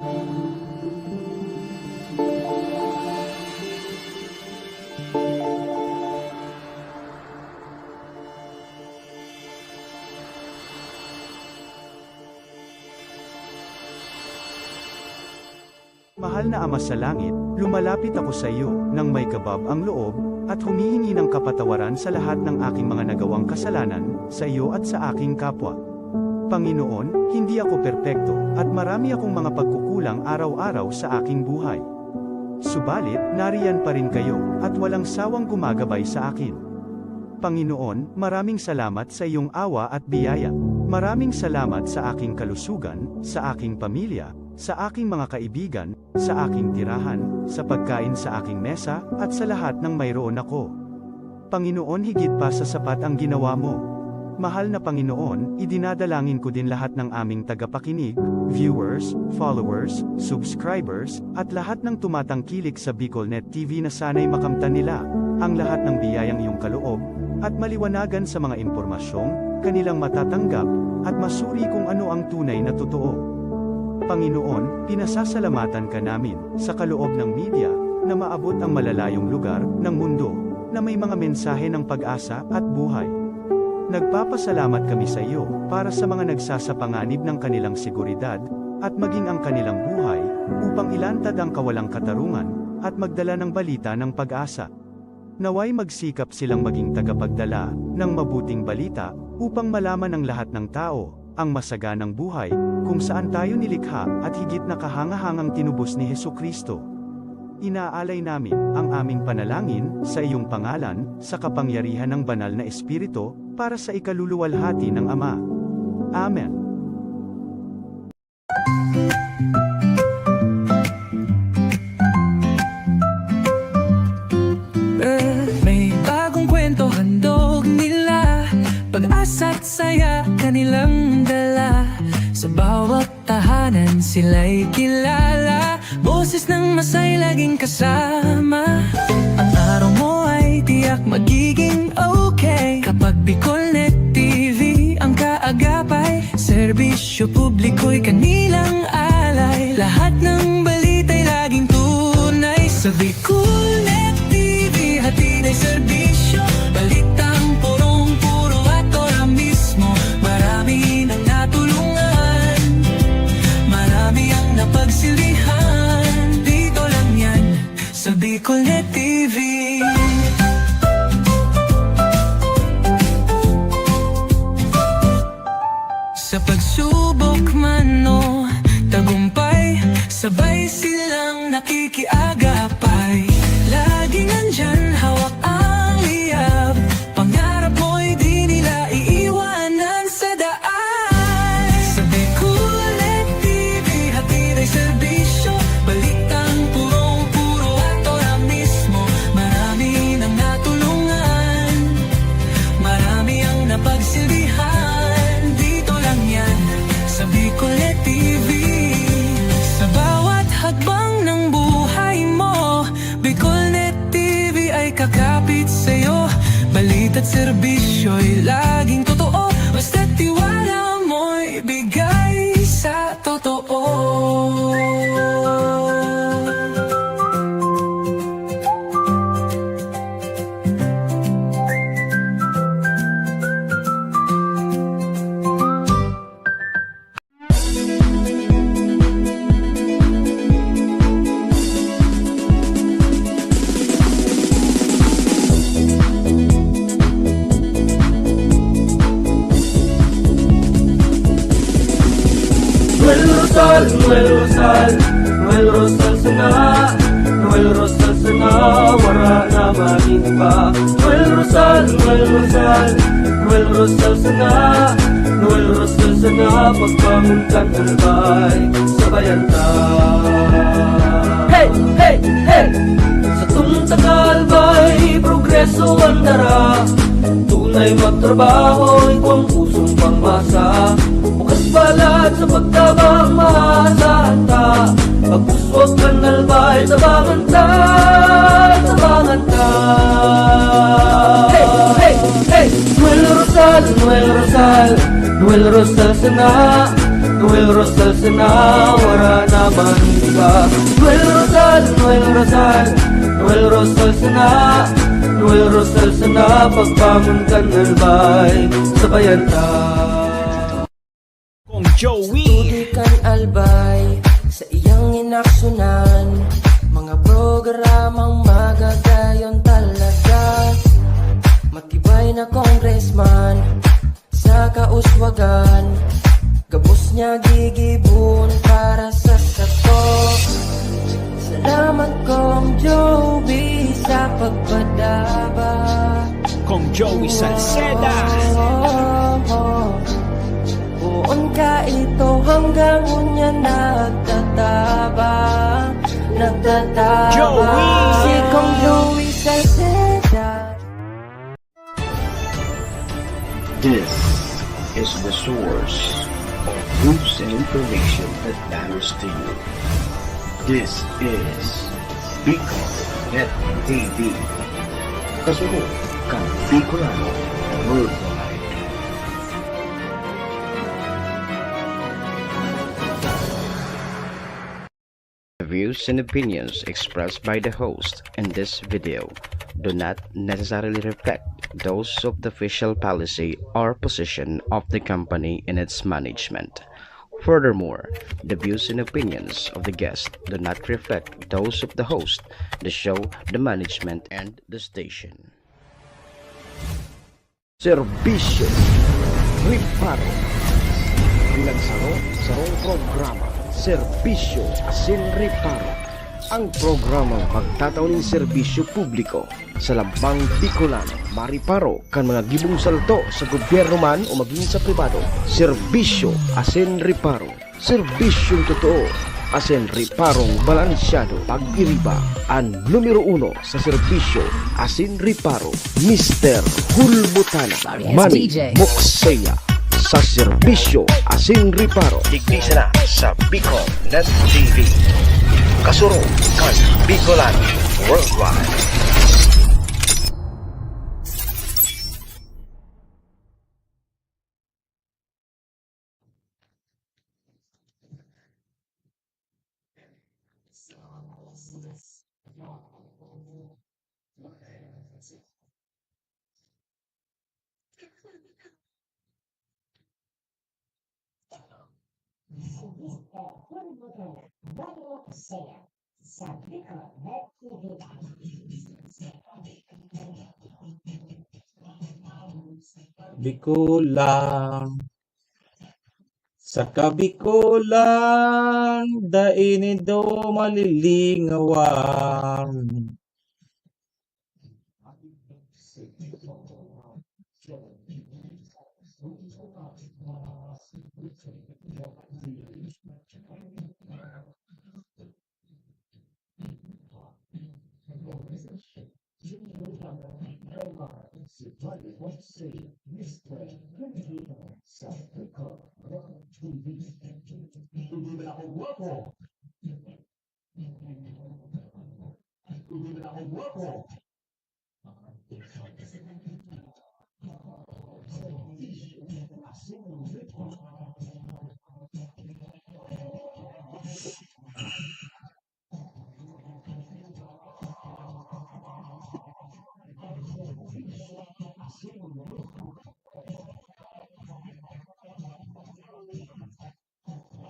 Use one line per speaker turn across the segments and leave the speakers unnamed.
Mahal na Ama sa langit, lumalapit ako sa iyo, nang may kabab ang loob, at humihingi ng kapatawaran sa lahat ng aking mga nagawang kasalanan, sa iyo at sa aking kapwa. Panginoon, hindi ako perpekto, at marami akong mga pagkukulang araw-araw sa aking buhay. Subalit, nariyan pa rin kayo, at walang sawang gumagabay sa akin. Panginoon, maraming salamat sa iyong awa at biyaya. Maraming salamat sa aking kalusugan, sa aking pamilya, sa aking mga kaibigan, sa aking tirahan, sa pagkain sa aking mesa, at sa lahat ng mayroon ako. Panginoon, higit pa sa sapat ang ginawa mo. Mahal na Panginoon, idinadalangin ko din lahat ng aming tagapakinig, viewers, followers, subscribers, at lahat ng tumatangkilik sa BicolNet TV na sana'y makamtan nila ang lahat ng biyayang iyong kaloob, at maliwanagan sa mga impormasyong kanilang matatanggap, at masuri kung ano ang tunay na totoo. Panginoon, pinasasalamatan ka namin, sa kaloob ng media, na maabot ang malalayong lugar, ng mundo, na may mga mensahe ng pag-asa, at buhay. Nagpapasalamat kami sa iyo, para sa mga nagsasapanganib ng kanilang seguridad, at maging ang kanilang buhay, upang ilantad ang kawalang katarungan, at magdala ng balita ng pag-asa. Naway magsikap silang maging tagapagdala, ng mabuting balita, upang malaman ng lahat ng tao, ang masaganang buhay, kung saan tayo nilikha, at higit na kahangahangang tinubos ni Hesukristo. Inaalay namin ang aming panalangin sa iyong pangalan, sa kapangyarihan ng banal na Espiritu, para sa ikaluluwalhati ng Ama. Amen.
May bagong kwento handog nila, pag-asa't saya kanilang dala. Sa bawat tahanan sila'y kilala, boses ng masay laging kasama. Ang araw mo ay tiyak magiging okay, kapag BicolNet TV ang kaagapay. Serbisyo publiko'y kanilang alay, lahat ng balita'y laging tunay. Sa BicolNet TV hatid ay serbisyo, balitang purong-puro at ora mismo. Marami nang natulungan, marami ang napagsilihan, dito lang yan sa BicolNet TV. Sa pagsubok man o tagumpay, sabay silang nakikiagapay. Laging nandyan, hawak ang liyab, pangarap mo'y di nila iiwanan sa daan. Sa BicolNet TV hatid ay serbisyo, balitang purong-puro at ora mismo. Marami nang natulungan, marami ang napagsilbihan, dito lang yan sa BicolNet TV. Sa bawat hakbang ng buhay mo, BicolNet TV ay kakapit sa'yo. Balita't serbisyo'y laging totoo, basta't tiwala mo'y bigay sa totoo.
Noel Rosal, Noel Rosal sana, Noel Rosal sana, wala na malimba. Noel Rosal, Noel Rosal, Noel Rosal sana, Noel Rosal sana, pagbangon kang talbay, sabayan ta. Hey, hey, hey! Sa tumtakal ba'y progreso ang dara, tunay magtrabaho, ikaw ang pusong pangmasa. Bukas palad sa pagtabang maasahan ta, pagpuswag ka nalbay, sabangan ta, sabangan ta. Hey, hey, hey! Noel Rosal, Noel Rosal, Noel Rosal sana, Noel Rosal sana, wala naman iba. Noel Rosal, Noel Rosal, Noel Rosal sana, Noel Rosal sana, pagbangon ka nalbay, sabayan ta.
Kong Joey.
Tudikan albay sa iyang inaksyonan, mga programang magagayon talaga. Matibay na congressman sa kauswagan, gabos niya gigibon para sa sato. Salamat Kong Joey sa pagpadaba.
Kong Joey Salceda.
Buon ka ito hanggang unya nagtataba.
Joey!
Si Kong Joey Salceda.
This is the source of news and information that matters to you. This is Bicolnet TV. Kasunod kang Bicolano Worldwide. The views and opinions expressed by the host in this video do not necessarily reflect those of the official policy or position of the company and its management. Furthermore, the views and opinions of the guest do not reflect those of the host, the show, the management, and the station. Serbisyo Riparo Pinagsaro-sarong programa Serbisyo Asin Riparo, ang programang magtatauning serbisyo publiko sa Lambang Bicolano, mariparo kan mga gibong salto sa gobyerno man o maging sa pribado. Serbisyo Asin Riparo, serbisyong totoo, asin riparong balansyado. Pag-iriba ang numero 1 sa serbisyo Asin Riparo, Mr. Hulbutana Manny Moksea sa serbisyo Asin Riparo. Tignisa na sa Bicolnet TV. Kasuro kan Bicolano Worldwide.
Bikulang sa kabikulang daini do malilingawan.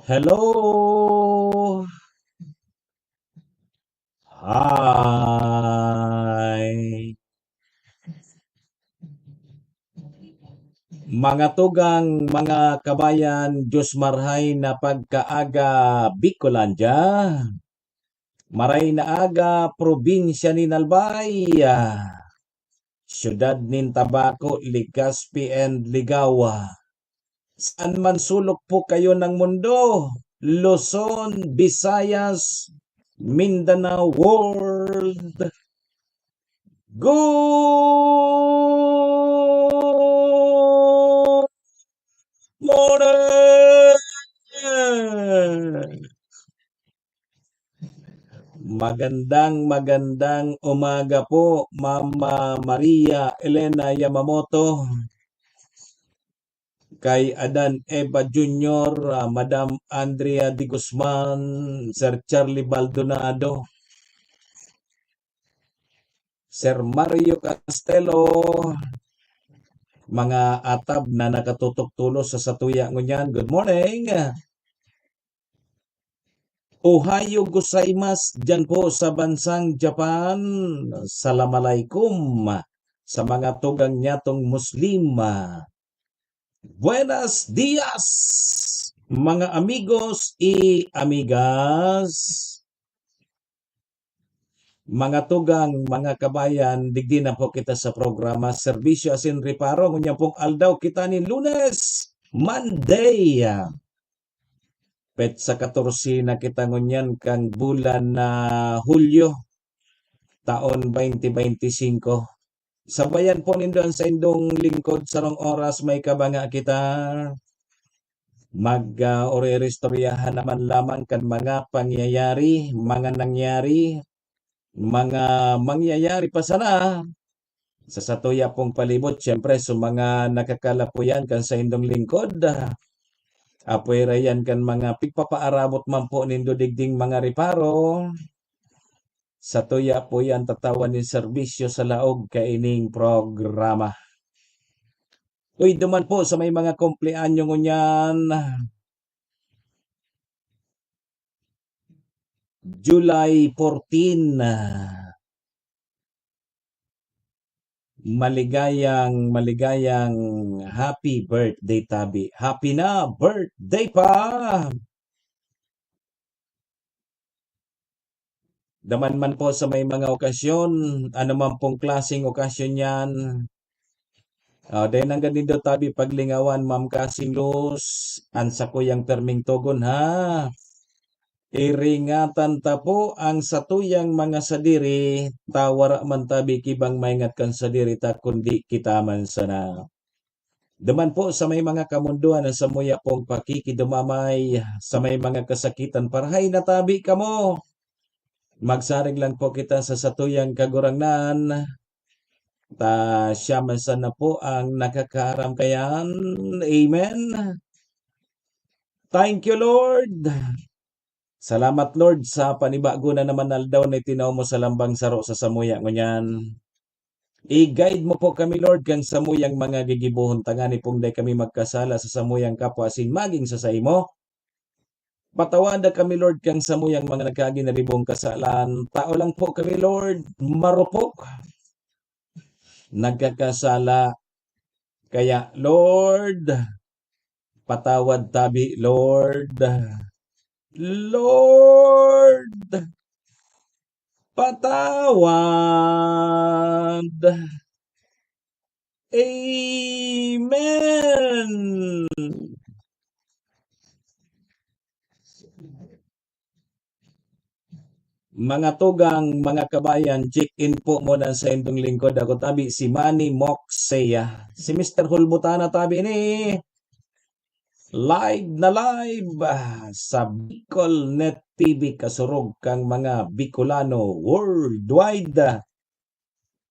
Hello. Hi. Mga tugang, mga kabayan, Diyos marhay na pagkaaga Bicolandia. Maray na aga probinsya ni Nalbay. Siyudad nin Tabaco, Legazpi and Ligawa. Saan man sulok po kayo ng mundo, Luzon, Visayas, Mindanao, world. Good morning! Magandang umaga po, Mama Maria Elena Yamamoto. kay Adan Eva Jr., Madam Andrea de Guzman, Sir Charlie Baldonado, Sir Mario Castelo, mga atab na nakatutok tulos sa satuya ngunyan. Good morning. Ohayo gozaimasu dyan po sa bansang Japan. Assalamualaikum sa mga tugang nyatong Muslim. Buenos dias, mga amigos y amigas. Mga tugang, mga kabayan, digdi na po kita sa programa Serbisyo Asin Reparo. Ngunya pong aldaw kita ni Lunes, Monday. Pet sa 14 na kita ngunyan kang bulan na Hulyo, taon 2025. Sabayan po nindon sa indong lingkod sarong oras may kabanga kita. Mag-orerestoryahan naman lamang kan mga pangyayari, mga nangyari, mga mangyayari pa sana sa satuya pong palibot. Siyempre, sa mga nakakalapuyan kan sa indong lingkod, apoy rayan kan mga pigpapaarabot man po nindo digding mga reparo. Satuya po yan tatawan ni serbisyo sa laog kaining programa. Uy, duman po sa may mga kumpleanyo ngunyan. July 14. Maligayang happy birthday, Tabi. Happy na birthday pa! Daman man po sa may mga okasyon, ano man pong klaseng okasyon yan. Dahil nang ganito, Tabi, paglingawan, Ma'am Kasing Luz, ansa ko yung perming togon, ha? Iringatan ta po ang satuyang mga sadiri, tawara man Tabi kibang maingat kan sadiri ta kundi kita man sana. Daman po sa may mga kamunduan sa muya pong pakikidumamay, sa may mga kasakitan, parhay na Tabi kamo. Magsarig lang po kita sa satuyang kagurangnan. Ta siya man sana po ang nakakaram kayan. Amen. Thank you, Lord. Salamat, Lord, sa panibago na naman aldaw na itinaw mo sa lambang saro sa samuya ngunyan. I-guide mo po kami, Lord, kang samuyang mga gigibuhon tangani pong day kami magkasala sa samuyang kapwa asin maging sa saimo. Patawada kami, Lord, kang samuyang mga nagkaginaribong kasalan. Tao lang po kami, Lord, marupok. Nagkakasala. Kaya, Lord, patawad Tabi, Lord. Lord, patawad. Amen. Mga tugang, mga kabayan, check-in po muna sa indong lingkod. Ako Tabi, si Manny Moxeya. Si Mr. Hulbutana Tabi ini. Live na live sa Bicol Net TV kasurog kang mga Bicolano worldwide.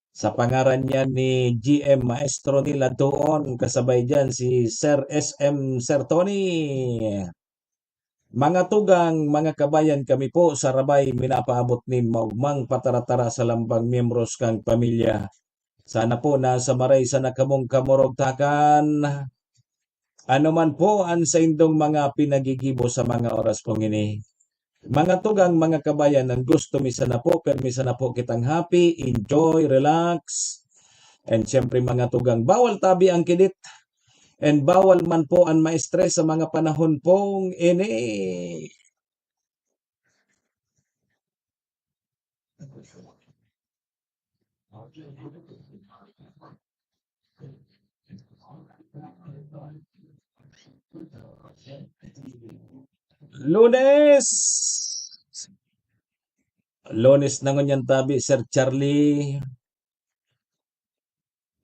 Sa pangaran niya ni GM Maestro nila doon, kasabay dyan si Sir SM Sir Tony. Mga tugang, mga kabayan, kami po sa Rabay minapaabot ni maugmang pataratara sa lambang miyembros kang pamilya. Sana po nasa maray sa nakamong kamorogtakan. Ano man po ang sa indong mga pinagigibo sa mga oras pong ini. Mga tugang, mga kabayan, ang gusto misa na po, permisa na po kitang happy, enjoy, relax. And syempre mga tugang, bawal Tabi ang kilit. And bawal man po ang ma-stress sa mga panahon pong ini. Lunes na ngunyan Tabi, Sir Charlie.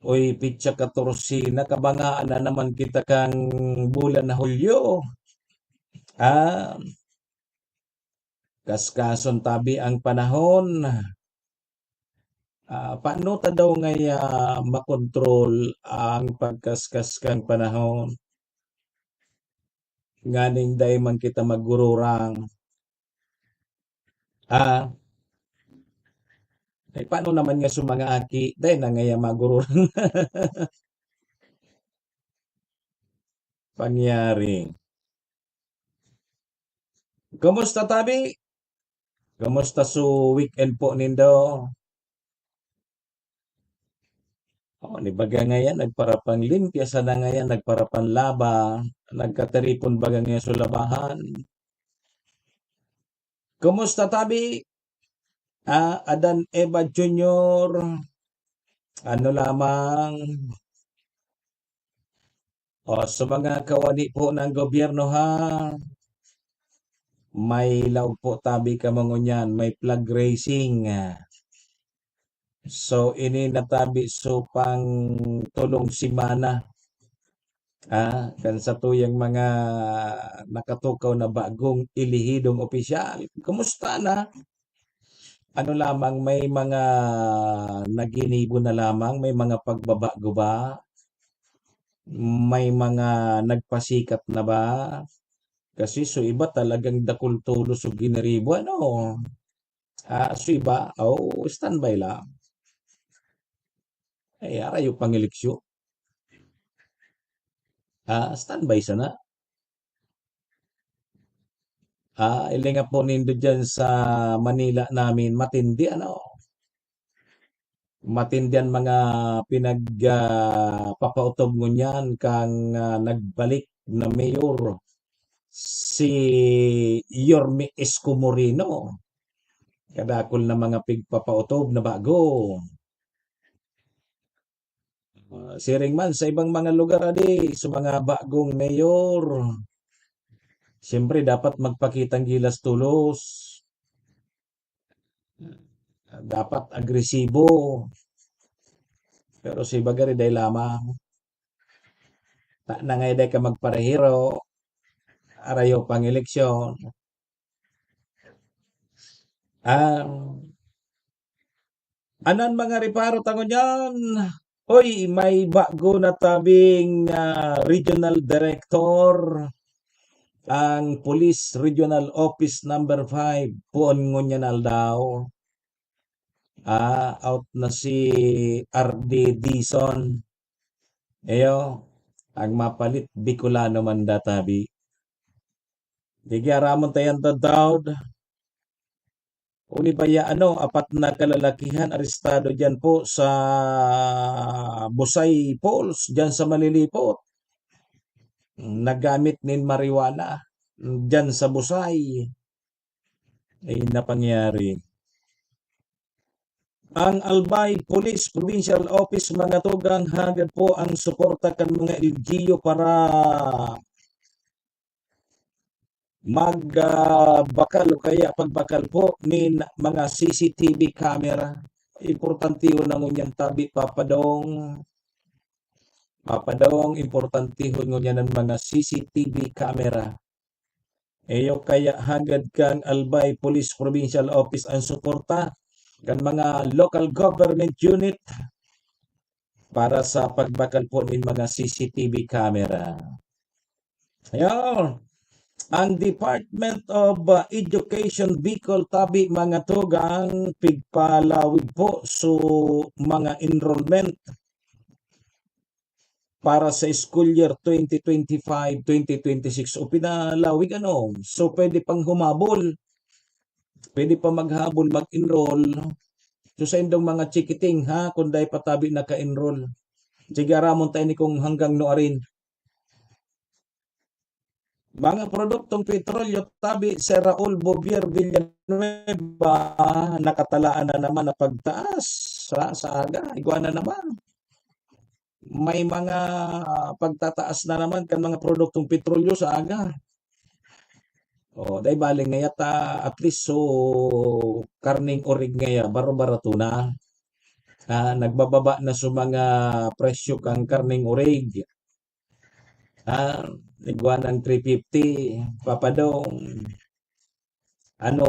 Uy, pitsa 14, nakabangaan na naman kita kang bulan na Hulyo. Kaskason Tabi ang panahon. Paano ta daw ngay makontrol ang pagkaskas kang panahon? nganing day man kita magururang. Ah, paano naman nga mga aki, day na ngaya magururang pangyari. Kumusta tabi? Kumusta su weekend po nindo? Ni baga ngayon, nagparapang limpya sa na ngayon, nagparapang laba, nagkateripon baga ngayon sa labahan. Kumusta tabi? Adan Eva Jr., ano lamang, sa mga kawani po ng gobyerno ha, may law po tabi ka mangunyan, may flag racing. So, ini natabi so pang tulong simana. Kan sa tuyang mga nakatukaw na bagong ilihidong opisyal. Kumusta na? Ano lamang, may mga naginibo na lamang, may mga pagbabago ba? May mga nagpasikat na ba? Kasi so iba talagang dakul tulo so giniribo, ano? So iba, standby lang. Arayo pang eleksyon. Standby sana. Ilinga po nindo dyan sa Manila namin, matindi ano. Matindihan mga pinagpapautob mo niyan kang nagbalik na mayor si Yorme Isko Moreno. Kadakol na mga pigpapautob na bago. Siring man sa ibang mga lugar adi, sa mga bagong mayor. Siyempre dapat magpakitang gilas tulos. Dapat agresibo. Pero si bagari day lamang. Nangay day ka magparehiro. Arayo pang eleksyon. Anan mga reparo tangon yan. Hoy, may bago na tabing regional director. Ang Police Regional Office number 5 puon ngunyan daw. Out na si R.D. Dizon. Ang mapalit Bicolano man databi. Digiaramon tayan Daud. Uni baya apat na kalalakihan arestado diyan po sa Busay Falls diyan sa Malilipot. Nagamit nin marijuana diyan sa Busay. Napangyari. Ang Albay Police Provincial Office mga tugang hagad po ang suporta kan mga LGU para magbakal o kaya pagbakal po ni mga CCTV camera. Importante yun ang unyang tabi papadong. Importante yun ngunyan ng mga CCTV camera. Kaya hagad kang Albay Police Provincial Office ang suporta kan mga local government unit para sa pagbakal po ng mga CCTV camera. Ang Department of Education Bicol tabi mga tugang pigpalawig po so mga enrollment para sa school year 2025-2026 o pinalawig so pwede pang humabol, pwede pa maghabol mag-enroll so sa indong mga chikiting kung dahil patabi naka-enroll sigaramon tayo ni kung hanggang noarin mga produktong petrolyo tabi sa Raul Bovier Villanueva nakatalaan na naman na pagtaas sa aga. Iguan na naman. May mga pagtataas na naman kan mga produktong petrolyo sa aga. Dahil baling ngaya at least so karning orig ngaya baro-barato na. Nagbababa na sa mga presyo kang karning orig. Iguan ng 350 papadong.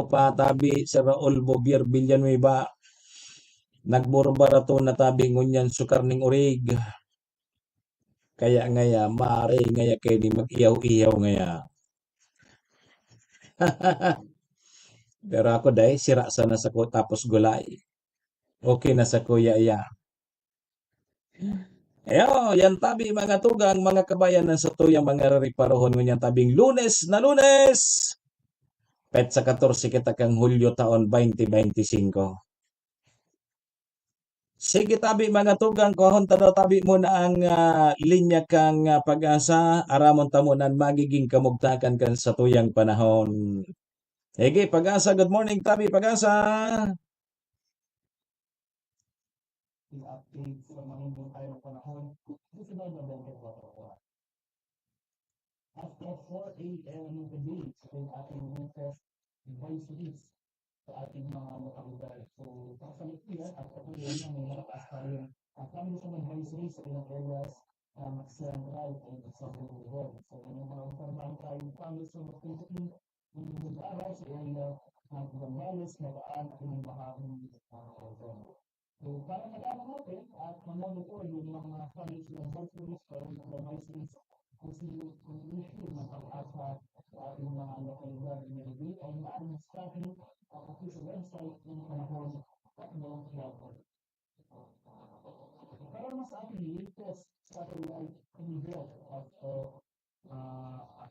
Pa tabi sa Raul Bovier Villanueva nagburo-barato na tabi ngunyan sa karning orig. Kaya ngaya, maaari ngaya kayo di mag-iyaw-iyaw ngaya. Pero ako dahil sira sana sa ko tapos gulay. Okay na sa kuya iya. Ayo, yan tabi mga tugang, mga kabayan ng sa tuyang mga riparohon ngunyan tabing Lunes na Lunes. Petsa 14 kita kang Hulyo taon 2025. Sige tabi mga tugang, kohon tanaw tabi mo na ang linya kang pag-asa, aramon tamunan magiging kamugtakan kan sa tuyang panahon. Sige, pag-asa, good morning tabi, pag-asa. I-update sa mga hindi tayo panahon. Susunod na 24 oras. After 4 a.m. today, sa ating latest advisories sa ating mga makalugar. So, kasalit yan, at patuloy na may malakas tayo. At kami sa advisories sa ilang areas Central and Southern Luzon. So, yung mga informahan tayo kami sa magpintuin ng mga araw sa area ng Zambales, Mataan, at yung bahaging Luzon. So, para malaman natin at mamonitor yung mga families ng advisories para yung advisories kung issue ng pag-asa sa ating mga lokalidad na review ay maaaring study at sa website ng panahon at ng platform. Para mas ating latest satellite video at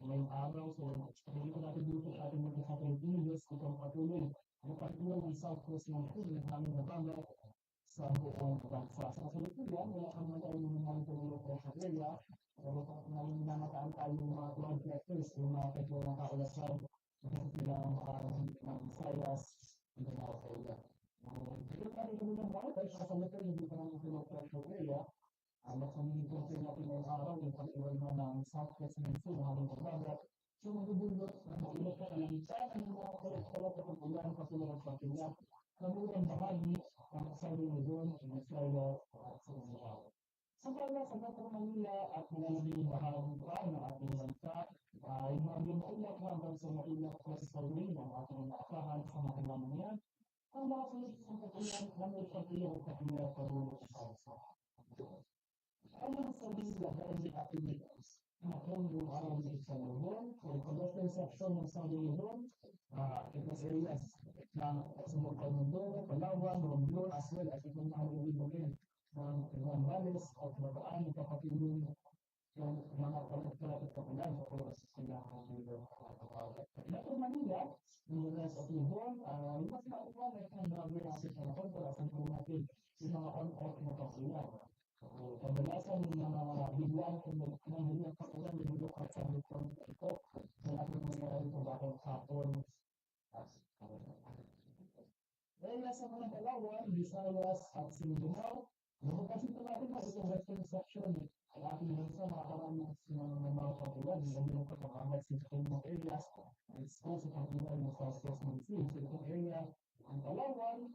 ngayong araw, so hindi ko natin dito sa ating mga satellite images itong patuloy na patuloy ng southwest ng Philippines ng aming nabanga sa buong bansa. Sa kasunod ko yan, wala kang mga tayo ng mga tulong sa area. Pero kung namataan tayo ng mga flood vectors, yung mga pagkakas ng kaulasan, kasi sila ng Visayas, hindi na ako area. Pero tayo kami ng mga tayo, sa kasunod ko, hindi pa naman tulong sa area. Mas mamingin ko natin ngayong araw, yung pag-iwal na ng southwest ng Philippines, ng aming pagbagat. So, magubulot, mag-ilat ka lang, saan ang mga kalat at pag-ulan, katulad sa Pinyap, nabulang bahagi ang Southern Luzon, Visayas, at Mindanao. Samantala sa Metro Manila at malalabing bahagi pa ng ating bansa ay maging ulap hanggang sa maulap coastal ring ang ating naasahan sa mga kailangan ang mga sulit sa katulian ng pagkakilong sa kanyang pagulong sa bansa. Ayon sa Bisla Garden Activities, kung yung araw ng sa Luzon, for the western section ng Southern Luzon, ito sa areas ng Sumog Calmondoro, Palawan, Romblon, as well as itong mga lubin ng Zambales at Mataan, kapatulong yung mga pagkakalat at kapalan sa oras sila ng Metro Manila, yung rest of Luzon, mas mauwan ay ang mga natin sa mga para sa natin yung mga on-off na kapalan. Kadalasan ng mga biglang ng mga kapalan na dito at sa Luzon ito, na ating mga ito bakit hapon. Dahil nasa mga Palawan, Visayas at Mindanao, kasi ito natin na itong western section ang ating bansa makakarami ng mga kapulan na hindi ng pagkakamit sa itong mga areas exposed sa kapulan ng southwest monsoon. So itong area ang Palawan,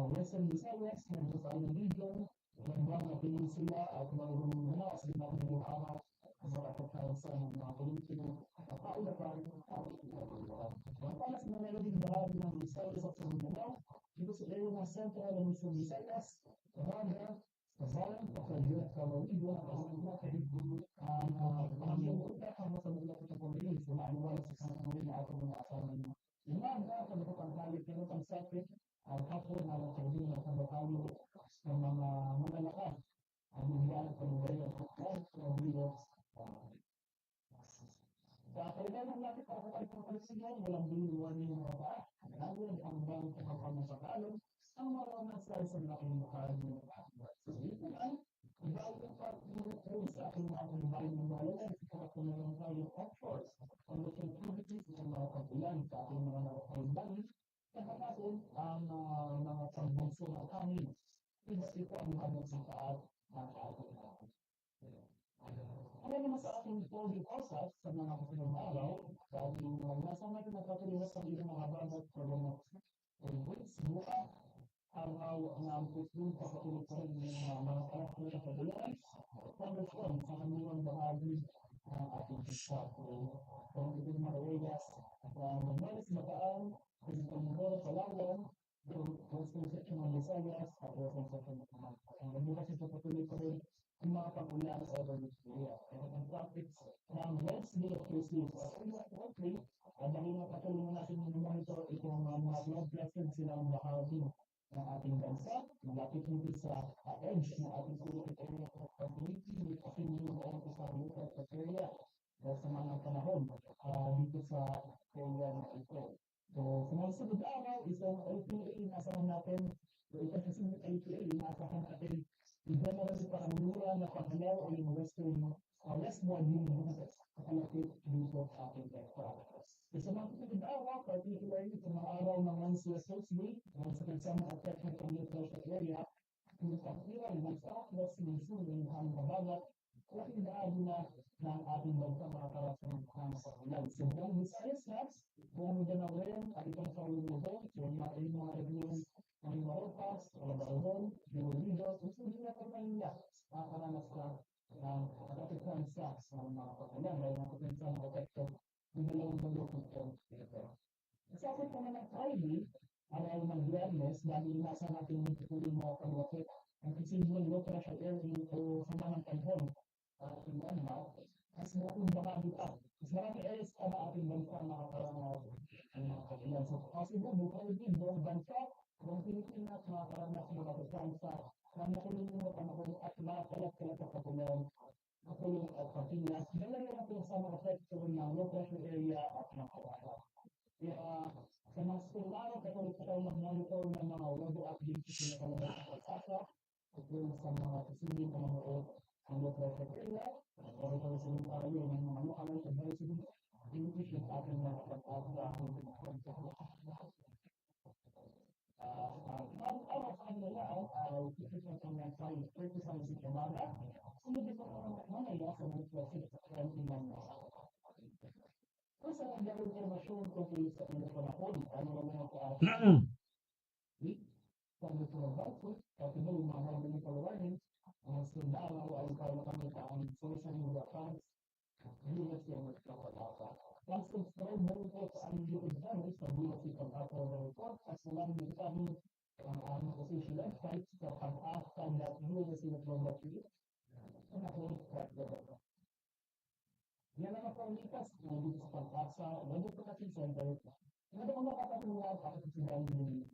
Western Visayas, nandito sa island region, hanggang na peninsula at mayroong mga sa natin ng araw sa kapagkaisa ng mga Pilipino at kaulapan ang palas na nalaging bahagi ng Visayas at Mindanao dito sa area ng Central and Eastern Visayas, Navarra, Kasalan, Pagkadyo, Kalawigo, ang pangyamuta ang sa mga kapatid sa mga anuwala sa kanang na ato mga asaman. Inaga, pagkakang kalit, pero pang sakit, ang hapon na ang sabi ng kabatalo ng mga magalakas, ang bigyan ng pamilya at pagkakang sa kailangan natin para sa pagkakasigaw, walang binuwan ng mga ba, lalo ang bang pagkakamasakalo, ang marami sa isang laking makahal ng mga. So, ito lang, bago pag-inutrol sa ating mga kumbahin ng malalan, kapag tayo offshore, ang activities ng mga kagulan sa ating mga nakakailan, kaya natin ang mga pagbunso ng kanin. Ito ang mga sa taas ng ating natin. Ano naman sa ating pogi process sa mga kasunod na araw, sa ating nasa natin nagpatuloy sa ilang mga bagat sa mga weeks, buka, araw na ang pusin sa patuloy pa rin ng mga karakter sa pagbulan, pagbulan sa kanilang bahagi ng ating pisa. Kung ito yung mga areas, Mamalis, Mataan, Pagkakang Palawan, Western section ng Visayas, at Western section ng Palawan. Ang nabukas ito patuloy pa rin ang mga pag-ulan sa urban area. Ang traffic ng Wednesday at Tuesday sa Wednesday, ang dahil ng patuloy
mga blood vessels silang bahagi ng ating bansa, malapit nito sa edge ng ating Philippine area of stability, kasi yung sa local area sa mga panahon dito sa area na ito. So, sa mga sunod araw, isang LPA inasahan natin, so ito sa sunod LPA inasahan natin, i-general pa ang mura na pangalaw o yung westward yung kalapit dito sa ating area. Sa mga sunod araw, particularly sa mga araw ng Wednesday, Thursday, sa kansama at technical neutral area, kung pag-iwan ng southwest monsoon ang babagat, laking daan na ng ating bansa mga karasang pangkakulan. So, ang Visayas Labs, kung ganaw rin, at itong sa Ulido, so mga regions ng Maropas, Alabaron, Biolido, so hindi na ito nila makakaranas ng kapitihan sa mga kakulan, dahil natin sa mga epekto ng dalawang dalawang ito. Sa akin po naman Friday, araw ng Biyernes, dahil nasa natin yung tutuloy mga kalapit, ang considerable low pressure area o sama ng panhon ating bansa, mas mukhang baka dito. Mas marami areas pa na ating bansa nakakaranas ng mga kakulan. So, possible, bukal din buong bansa, buong Pilipinas nakakaranas ng mga bansa na nakulong mo panahon at makakalap-kalap sa kakulan, nakulong at Pilipinas. Dalawa natin sa mga epekto ng low pressure area at mga kakulan. Kaya, sa mga school araw, katuloy pa tayo mag-monitor ng mga weather updates na kalabas ng pagkasa, katuloy sa mga posibleng pamamaot ang low pressure area, para sa sunod araw yun, ng mga local advisory, English yung ating mga pag-asa ang ang araw sa kanila ay isipin sa mga tayo, 30 sa umaga, sunod ito ang mamaya sa mga pressure sa 20 ng kung sa mga informasyon tungkol sa ilang panahon, ano na mga kaarap, sa mga banso, at ito yung mga medical warnings, ang sundalo ay para kami ang social media accounts, bilas yung magkakapata. Ang subscribe mo ito sa aming YouTube channel sa bilas yung pag-upload ng report, at salam din kami ang aming official website sa pag-asa.bilas.com.ph and ako yan ang panglikas na dito sa pag-asa, Weather Protection Center. Ano ang makakatulad ako sa sinabi ng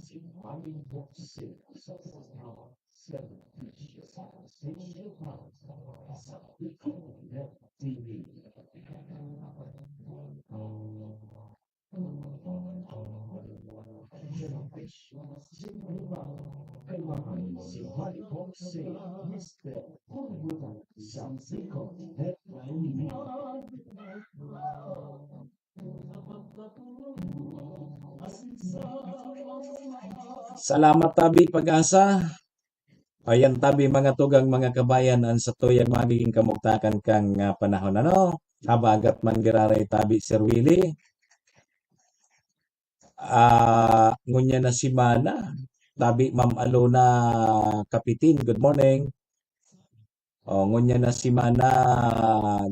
si Mami Boxing sa mga service sa Station House sa Ikaw TV. Kailangan si Mami Boxing Mr. Punggutan Samsiko Headline.
Salamat tabi pag-asa. Ayan tabi mga tugang mga kabayan ang sa tuyang magiging kamugtakan kang panahon ano. Habagat man giraray tabi Sir Willie. Ngunya na si Mana. Tabi Ma'am Alona Kapitin. Good morning. Ngunya na si Mana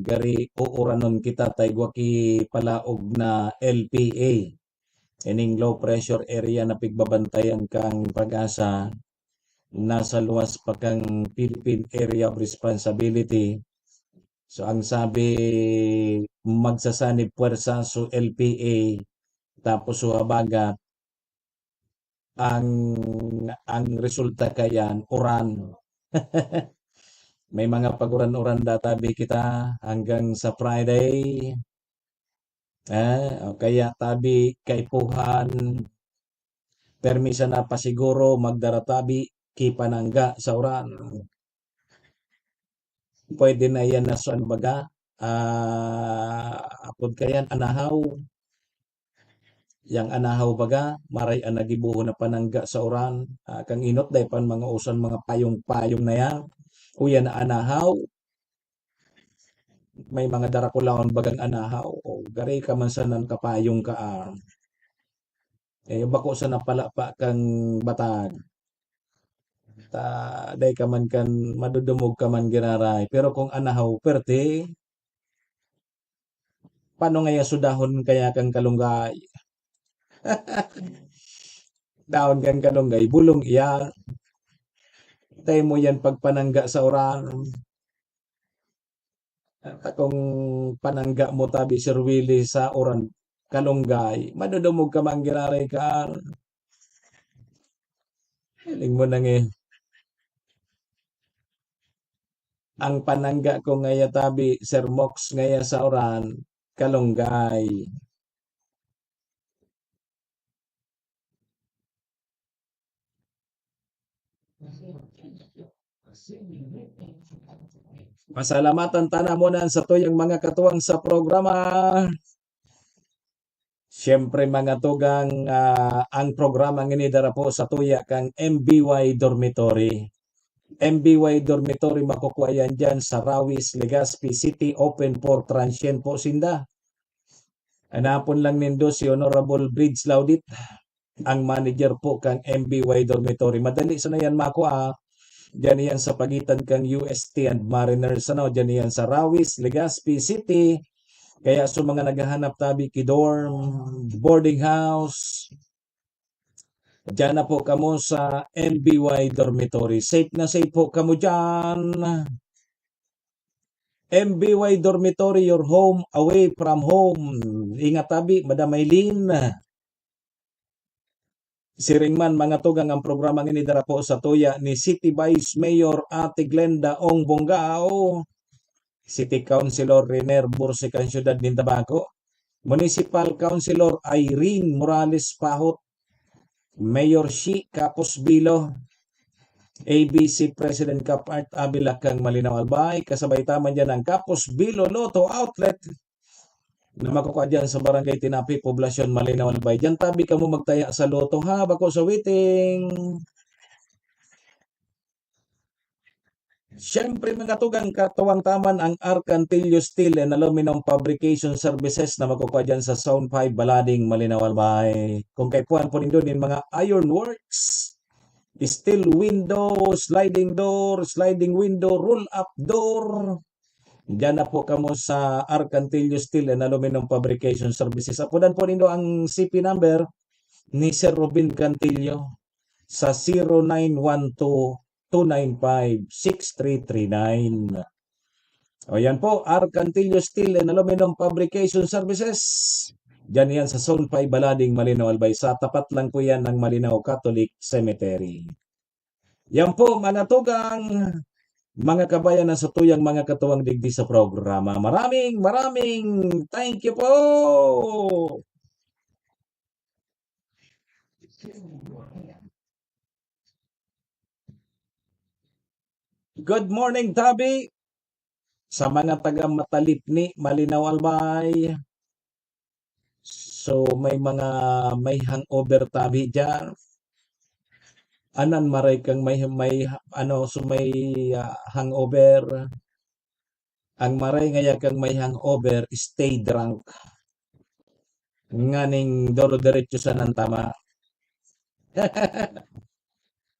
gari uuranon kita taygwa ki palaog na LPA. Ining low pressure area na pigbabantayan kang pag-asa nasa luwas pa kang Philippine Area of Responsibility. So ang sabi magsasanib puwersa so LPA tapos so habagat ang resulta kayan uran. May mga paguran-uran databi kita hanggang sa Friday. Kaya tabi kaipuhan permisa na pasiguro magdaratabi ki panangga sa uran. Pwede na yan na saan baga. Apod kayan anahaw. Yang anahaw baga maray anagibuho na panangga sa uran. Kang inot day pan mga usan mga payong-payong na yan. Uyan na anahaw. May mga darakulaon bagang anahaw o gari ka man sanan kapayong ka bako sa napala pa kang batag day ka man kan madudumog ka man giraray pero kung anahaw perte paano nga sudahon kaya kang kalunggay daon kang kalunggay bulong iya tay mo yan pagpanangga sa oran. Kung panangga mo tabi Sir Willie sa oran kalunggay. Madudumog ka man giraray ka. Hiling mo nang eh. Ang panangga ko ngaya tabi, Sir Mox ngaya sa oran, kalunggay. Pasalamatan tanamonan sa tuyang mga katuwang sa programa. Siyempre mga tugang ang programa nginidara po sa tuya kang MBY Dormitory. MBY Dormitory makukuha yan dyan sa Rawis, Legazpi City, open for transient po sinda. Anapon lang nindo si Honorable Bridge Laudit, ang manager po kang MBY Dormitory. Madali sana yan makuha. Diyan yan sa pagitan kang UST and Mariners. Ano? Diyan yan sa Rawis, Legazpi City. Kaya sa mga naghahanap tabi kidorm, boarding house, diyan na po kamo sa MBY Dormitory. Safe na safe po kamo dyan. MBY Dormitory, your home away from home. Ingat tabi, Madam Eileen. Siringman mga tugang ang programa nginidara po sa tuya ni City Vice Mayor Ate Glenda Ong Bongao, City Councilor Rener Bursican Ciudad Nintabaco, Municipal Councilor Irene Morales Pahot, Mayor Shi Capos Bilo, ABC President Kapart Abila kang Malinaw Albay, kasabay taman dyan ang Capos Bilo Lotto Outlet na makukuha dyan sa Barangay Tinapi, Poblasyon Malinaw Albay. Dyan tabi ka mo magtaya sa loto ha, bako sa waiting. Siyempre mga tugang katuwang taman ang Arcantillo Steel and Aluminum Fabrication Services na makukuha dyan sa Zone 5 Balading, Malinaw Albay. Kung kay puan po nindo din mga ironworks, steel window, sliding door, sliding window, roll-up door. Diyan na po kamo sa Arcantillo Steel and Aluminum Fabrication Services. Apunan po nindo ang CP number ni Sir Robin Cantillo sa 0912-295-6339. O yan po, Arcantillo Steel and Aluminum Fabrication Services. Diyan yan sa Zone 5 Balading, Malinaw Albay. Sa tapat lang po yan ng Malinaw Catholic Cemetery. Yan po, mga tugang, mga kabayan na sa tuyang mga katuwang digdi sa programa. Maraming thank you po! Good morning, Tabi! Sa mga taga-Matalipni, Malinaw Albay. So, may hangover Tabi dyan. Anan maray kang may hangover. Ang maray ngaya kang may hangover, stay drunk. Nganing doro diretso sa nantama.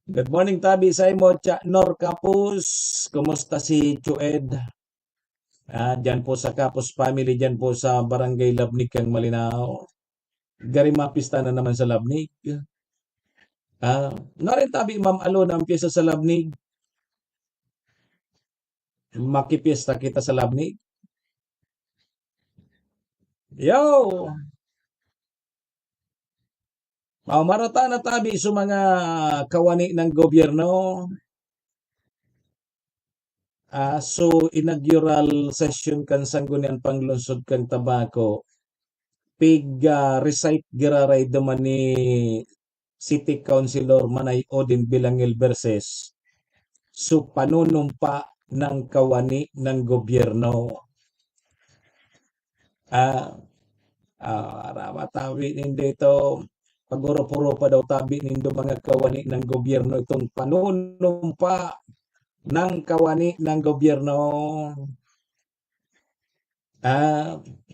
Good morning Tabi sa imo, Nor Kapus. Kumusta si Chued? Diyan po sa Kapus family, diyan po sa Barangay Labnig kang Malinaw. Gari mapista na naman sa Labnig. Narin Tabi, Ma'am Alona, ang piyesa sa Labnig. Makipiesta kita sa Labnig. Yo! Marata na Tabi sa mga kawani ng gobyerno. So, inaugural session kan sanggunian panglungsod kang tabako. Recite giraray daman ni City Councilor Manay Odin Bilangil versus so panunumpa ng kawani ng gobyerno. Tabi nindo ito, paguro-puro pa daw tabi nindo mga kawani ng gobyerno itong panunumpa ng kawani ng gobyerno.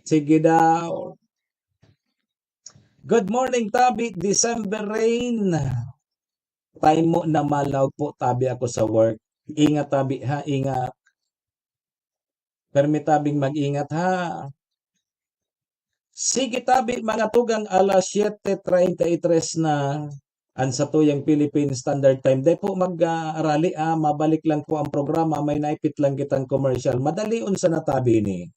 Sige daw. Good morning, Tabi. December rain. Time mo na malaw po, Tabi, ako sa work. Ingat, Tabi, ha? Ingat. Permi Tabing mag-ingat, ha? Sige, Tabi, mga tugang alas 7:33 na ang sa tuyang Philippine Standard Time. Dahil po mag-arali, mabalik lang po ang programa. May naipit lang kitang commercial. Madali unsa na Tabi ni.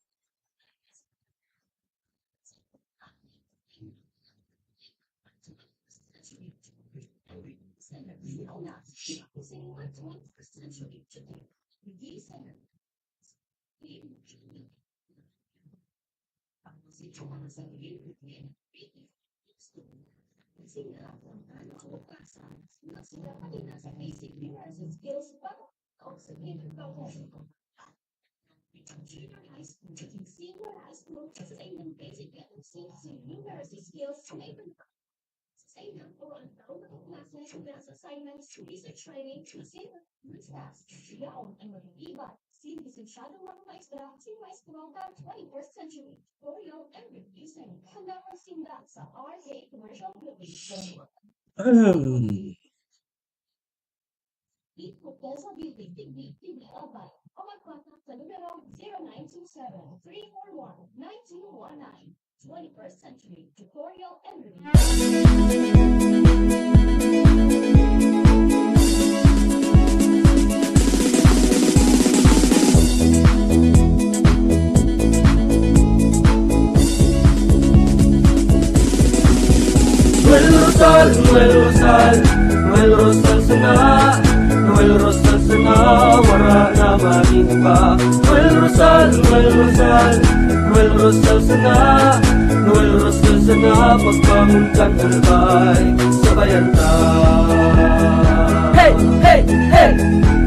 Noel Rosal, Noel Rosal sana, Noel Rosal sana, wala na malimba. Noel Rosal, Noel Rosal, Noel Rosal sana, Noel Rosal sana, pagbangon ka talbay, sabayan ta. Hey, hey, hey!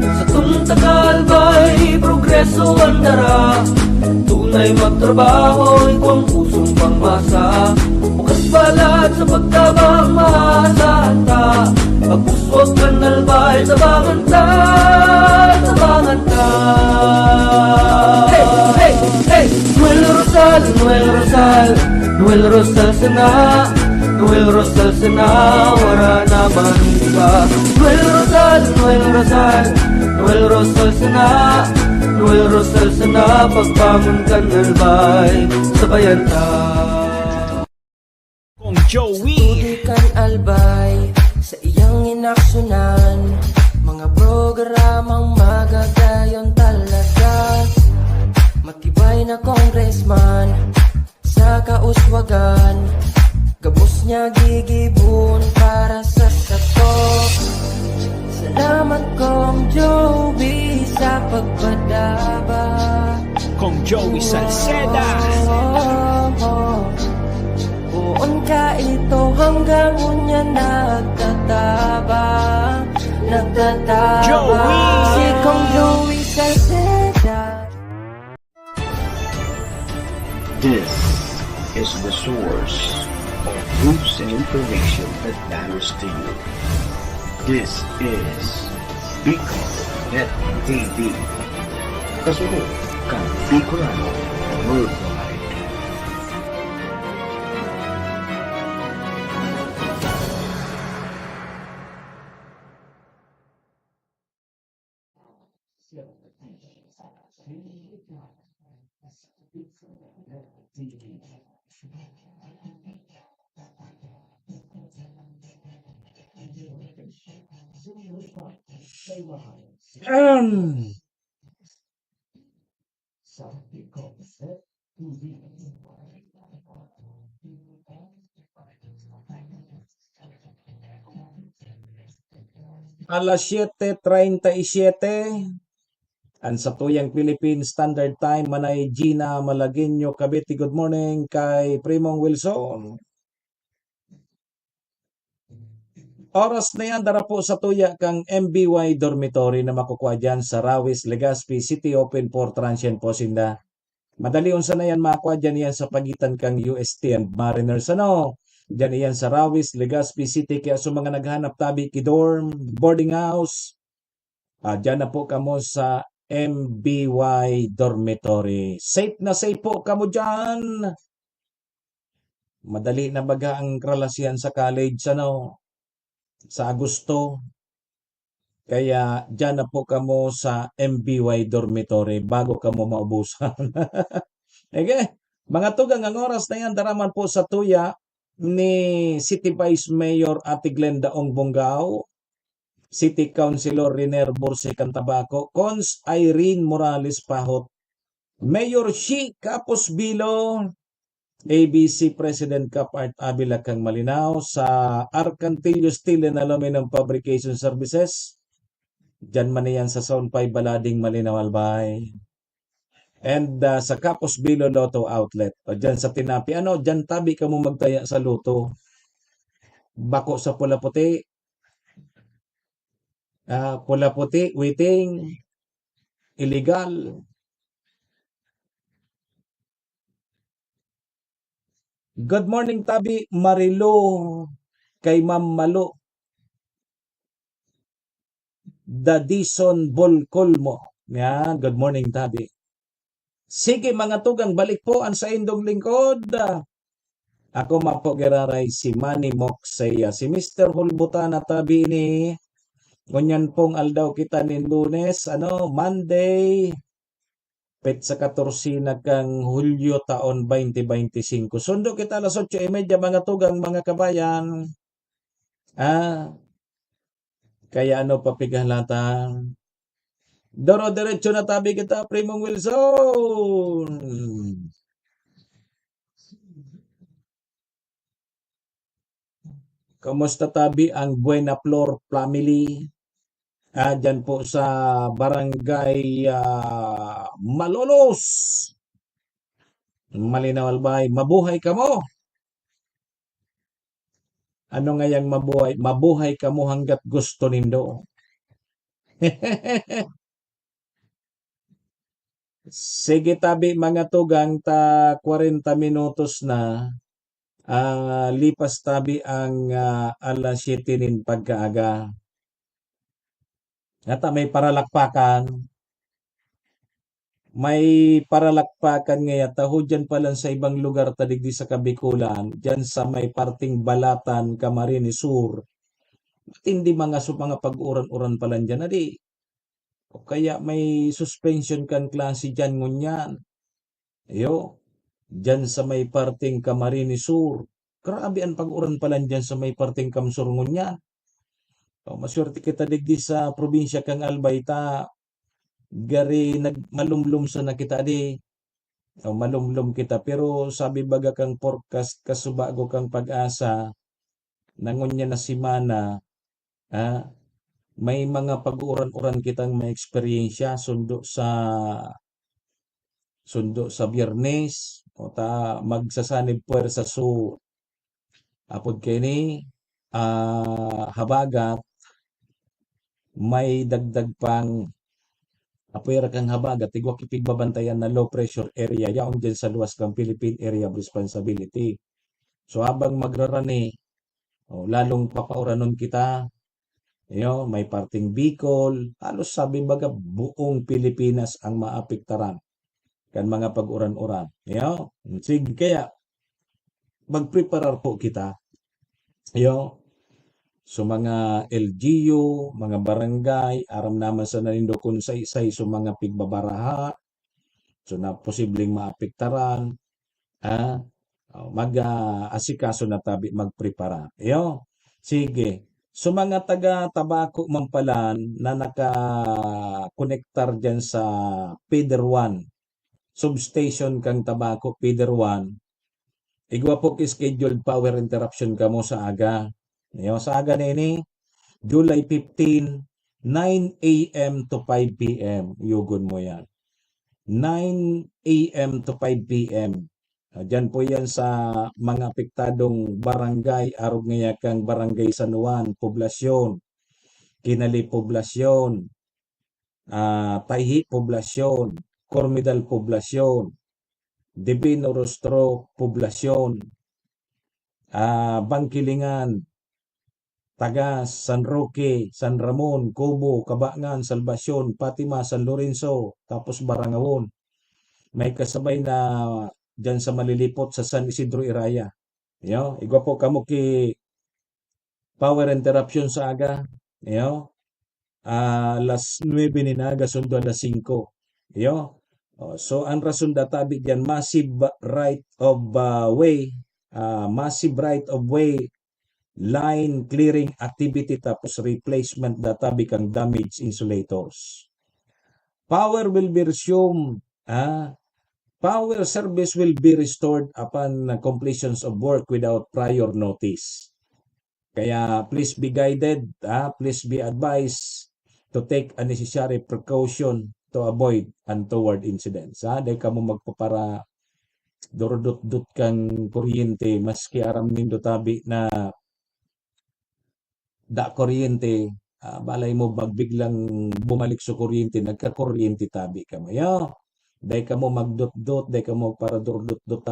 Sa tuntakal ba'y progreso ang dara? Tunay magtrabaho, ikaw ang pusong pangmasa. Bukas balat sa pagtabang maasahan ta. Pagpuswag ka nalbay, sabangan ta, sabangan ta. Hey, hey, hey! Noel Rosal, Noel Rosal, Noel Rosal sana, Noel Rosal sana, wala na iba. Noel Rosal, Noel Rosal, Noel Rosal sana, Noel Rosal sana, pagbangon ka nalbay, sabayan ta.
Kong Joey.
Tudikan albay sa iyang inaksyonan, mga programang magagayon talaga. Matibay na congressman sa kauswagan, gabos niya gigibon para sa sato. Salamat Kong Joey sa pagpadaba.
Kong Joey Salceda.
Buon ka ito hanggang unya nagtatabang, nagtatabang.
Joey!
Si Kong Joey Salceda.
This is the source of news and information that matters to you. This is Bicol TV. Kasunod kang Bicolano Worldwide.
Alas 7:37 ang sa tuyang Philippine Standard Time, manay Gina Malagueño Cavite. Good morning kay Primong Wilson. Oras na yan, dara po sa tuya kang MBY Dormitory na makukuha dyan sa Rawis, Legazpi City, open for transient po sinda. Madali unsa na yan makuha dyan yan sa pagitan kang UST and Mariners. Ano? Dyan yan sa Rawis, Legazpi City, kaya sa mga naghanap tabi kidorm, boarding house, dyan na po kamo sa MBY Dormitory. Safe na safe po kamo dyan. Madali na baga ang relasyon sa college, ano? Sa Agosto. Kaya dyan na po kamo sa MBY Dormitory bago kamo maubusan. Okay? Mga tugang, ang oras na yan, daraman po sa tuya ni City Vice Mayor Ate Glenda Ong Bongao, City Councilor Riner Borse Cantabaco, Cons Irene Morales Pahot, Mayor Shi Capos Bilo, ABC President Cup Art Avila kang Malinaw sa Arcantillo Steel and Aluminum Fabrication Services. Diyan man yan sa Zone 5 Balading Malinaw Albay. And sa Capos Bilo Lotto Outlet. O dyan sa Tinapi. Ano, dyan tabi ka mo magtaya sa luto. Bako sa pula puti. Pula puti, waiting. Illegal. Good morning, Tabi. Marilo. Kay Ma'am Malo. Dadison Bolcolmo. Yan, good morning, Tabi. Sige, mga tugang, balik po ang sa indong lingkod. Ako mapo geraray si Manny Moksaya. Si Mr. Hulbutana, Tabi ni. Ngunyan pong aldaw kita ni Lunes, Monday. Pet sa 14 kang Hulyo taon 2025. Sundo kita alas 8:30 mga tugang mga kabayan. Kaya papigalatan. Doro diretso na tabi kita, Primong Wilson. Kamusta tabi ang Buena Flor family? Dyan po sa Barangay Malolos. Malinaw Albay, mabuhay ka mo. Ano nga yang mabuhay? Mabuhay ka mo hanggat gusto nindo. Sige tabi mga tugang, 40 minutos na. Lipas tabi ang alas 7 nin pagkaaga. At may paralakpakan. May paralakpakan ngayon. Taho dyan pala sa ibang lugar tadigdi sa Kabikulan. Dyan sa may parting Balatan, Camarines Sur. Hindi mga pag-uran-uran pala dyan. O kaya may suspension kan klase dyan ngunyan. Dyan sa may parting Camarines Sur. Grabe ang pag-uran pala dyan sa may parting Kamsur ngunyan. Maswerte kita digdi sa probinsya kang Albay gari nagmalumlum sa na kita malumlum kita pero sabi baga kang forecast kasubago kang pag-asa nangunya na simana may mga pag-uran-uran kitang may eksperyensya sundo sa Biyernes o magsasanib puwersa so apod kini habagat may dagdag pang apoy kang habagat, tigwa kipigbabantayan na low pressure area, yaon dyan sa luwas kang Philippine Area of Responsibility. So habang magrarani, lalong papauranon kita, may parting Bicol, halos sabi baga buong Pilipinas ang maapektaran kan mga pag-uran-uran. Sige, kaya magpreparar po kita. So mga LGU, mga barangay, aram naman sa nanindo kung sa isay so mga pigbabaraha, so na posibleng maapektaran, mag-asikaso na tabi magprepara. Sige. So mga taga-tabako mampalan na naka-connectar dyan sa Feeder 1, substation kang tabako, Feeder 1, igwa po scheduled power interruption ka mo sa aga. Sa aga na ini, July 15, 9 a.m. to 5 p.m. Yugon mo yan. 9 a.m. to 5 p.m. Diyan po yan sa mga apektadong barangay, arog ngaya kang Barangay San Juan, Poblasyon, Kinali Poblasyon, Tayhi Poblasyon, Cormidal Poblasyon, Divino Rostro Poblasyon, Bangkilingan, Tagas, San Roque, San Ramon, Cobo, Cabangan, Salvacion, Fatima, San Lorenzo, tapos Barangawon. May kasabay na dyan sa malilipot sa San Isidro Iraya. Igwa po kamo ki power interruption sa aga. Alas 9 ninaga sundo alas 5. So ang rason databi dyan, massive right of way line clearing activity tapos replacement databi kang damaged insulators. Power will be resumed Power service will be restored upon completions of work without prior notice. Kaya please be guided, please be advised to take a necessary precaution to avoid untoward incidents. Dahil ka mo magpapara dorodot-dot kang kuryente maski aram nindo tabi na da kuryente, balay mo biglang bumalik sa kuryente, nagka-kuryente tabi ka mo. Dahil ka mo magdot-dot, dahil ka mo para dot-dot,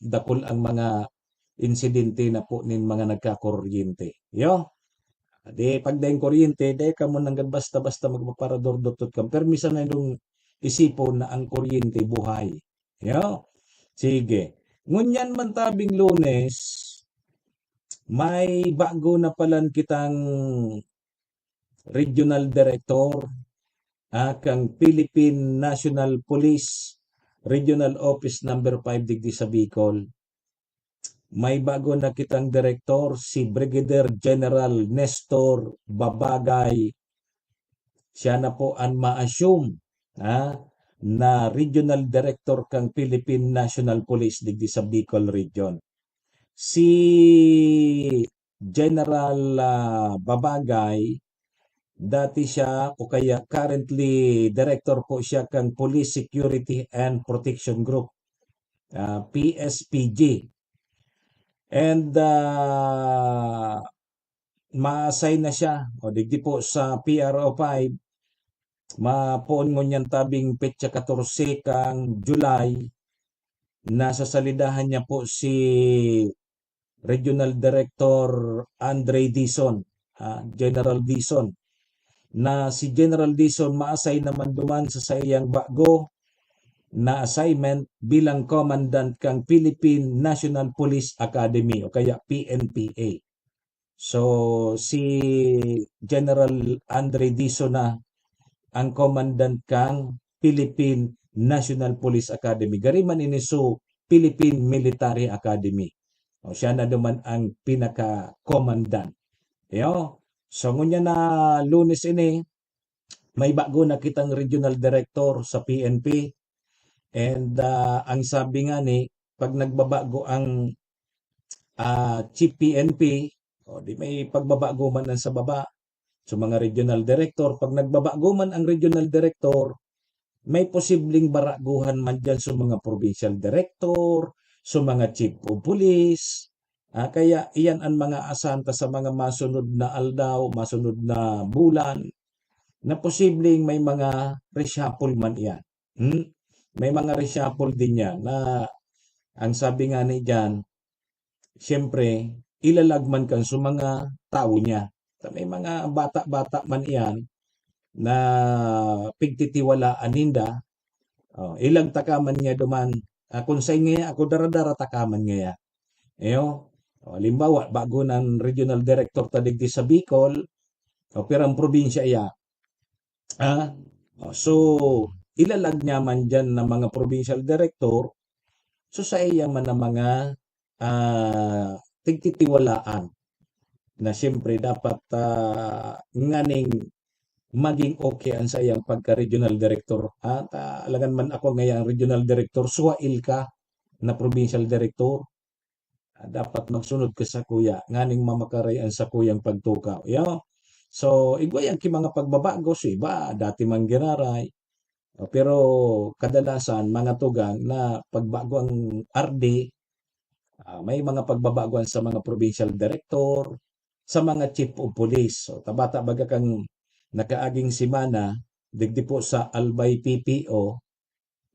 dakol ang mga insidente na po nin mga nagka-kuryente. Di pag dahil kuryente, dahil ka mo nang basta-basta magpaparador dot ka. Permisan na yung isipon na ang kuryente buhay. Sige. Ngunyan man tabing Lunes, may bago na palan kitang regional director kang Philippine National Police Regional Office number 5 digdi sa Bicol. May bago na kitang director si Brigadier General Nestor Babagay. Siya na po ang ma-assume na Regional Director kang Philippine National Police digdi sa Bicol Region. Si General Babagay, dati siya o kaya currently director po siya kang Police Security and Protection Group, PSPG. And ma-assign na siya o digdi po sa PRO 5, mapoon mo niyan tabing petsa 14 kang July, nasa salidahan niya po si Regional Director Andre Dizon, General Dizon, na si General Dizon ma-assign naman duman sa iyang bago na assignment bilang Commandant kang Philippine National Police Academy o kaya PNPA. So si General Andre Dizon na ang Commandant kang Philippine National Police Academy. Gariman iniso Philippine Military Academy. O siya na duman ang pinaka-commandant. So ngunya na Lunes ini, may bago na kitang regional director sa PNP. And ang sabi nga ni, pag nagbabago ang Chief PNP, di may pagbabago man sa baba. So mga regional director, pag nagbabago man ang regional director, may posibleng baraguhan man dyan sa mga provincial director, sa mga chief of police. Kaya iyan ang mga asanta sa mga masunod na aldaw, masunod na bulan, na posibleng may mga reshuffle man iyan. May mga reshuffle din yan na ang sabi nga ni dyan, siyempre, ilalagman kan sa mga tao niya. May mga bata-bata man iyan na pigtitiwalaan ninda, ilang takaman niya duman, kung sa nga ako daradara takaman nga. Halimbawa, bago ng regional director tadigdi sa Bicol, pero ang probinsya iya. So, ilalag niya man dyan ng mga provincial director, so sa iya man ng mga tigtitiwalaan na siyempre dapat nganing maging okay ang sa iyang pagka-regional director. Alagan man ako ngayang regional director, suwail ka na provincial director. Dapat magsunod ka sa kuya, nganing mamakarayan sa kuyang pagtukaw. So, igway ang mga pagbabago, so iba, dati man ginaray. Pero kadalasan mga tugang na pagbago ang RD, may mga pagbabaguan sa mga provincial director, sa mga chief of police. So tabata baga kang nakaaging simana, digdi po sa Albay PPO,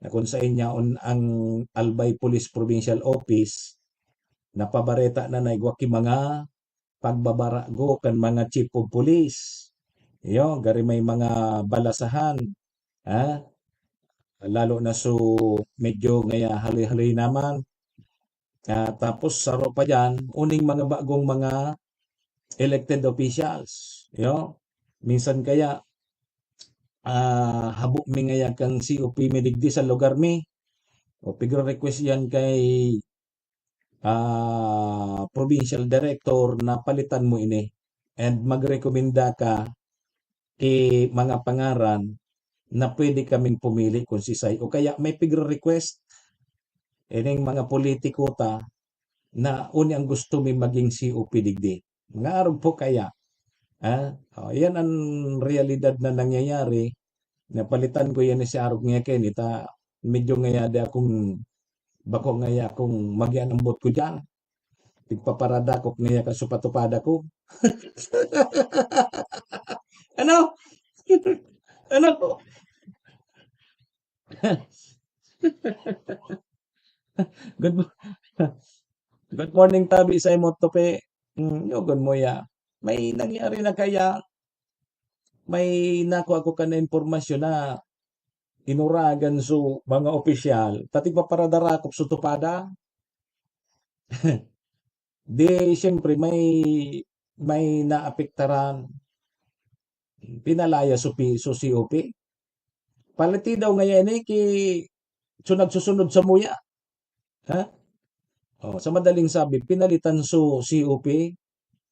na kung sa inyaon ang Albay Police Provincial Office, napabareta na naigwaki mga pagbabarago kan mga chief of police. Gari may mga balasahan, lalo na so medyo ngaya haloy-haloy naman. Tapos saro pa dyan, uning mga bagong mga elected officials. Minsan kaya habok mi ngaya kang COP midigdi sa lugar mi. O pigro request yan kay provincial director na palitan mo ini. And magrekomenda ka kay mga pangaran na pwede kaming pumili kung sisay. O kaya may pigro request Ining mga politiko ta na uni ang gusto mi maging COP digdi. Nga araw po kaya. Yan ang realidad na nangyayari. Napalitan ko yan si Arog nga ken ita medyo ngayada akong bako ngaya akong magianambot ko diyan. Tigpaparada ko ngaya ka supatupada ko. Ano? Ano ko? Good, good morning tabi sa imo tope. Yogon mo ya. May nangyari na kaya may nako ako ka na impormasyon na inuragan so mga opisyal tati paparadarakop sa tupada. Di siyempre may naapektaran pinalaya so COP. Paliti daw ngayon ki so nagsusunod sa muya. Ha? Sa madaling sabi, pinalitan so COP,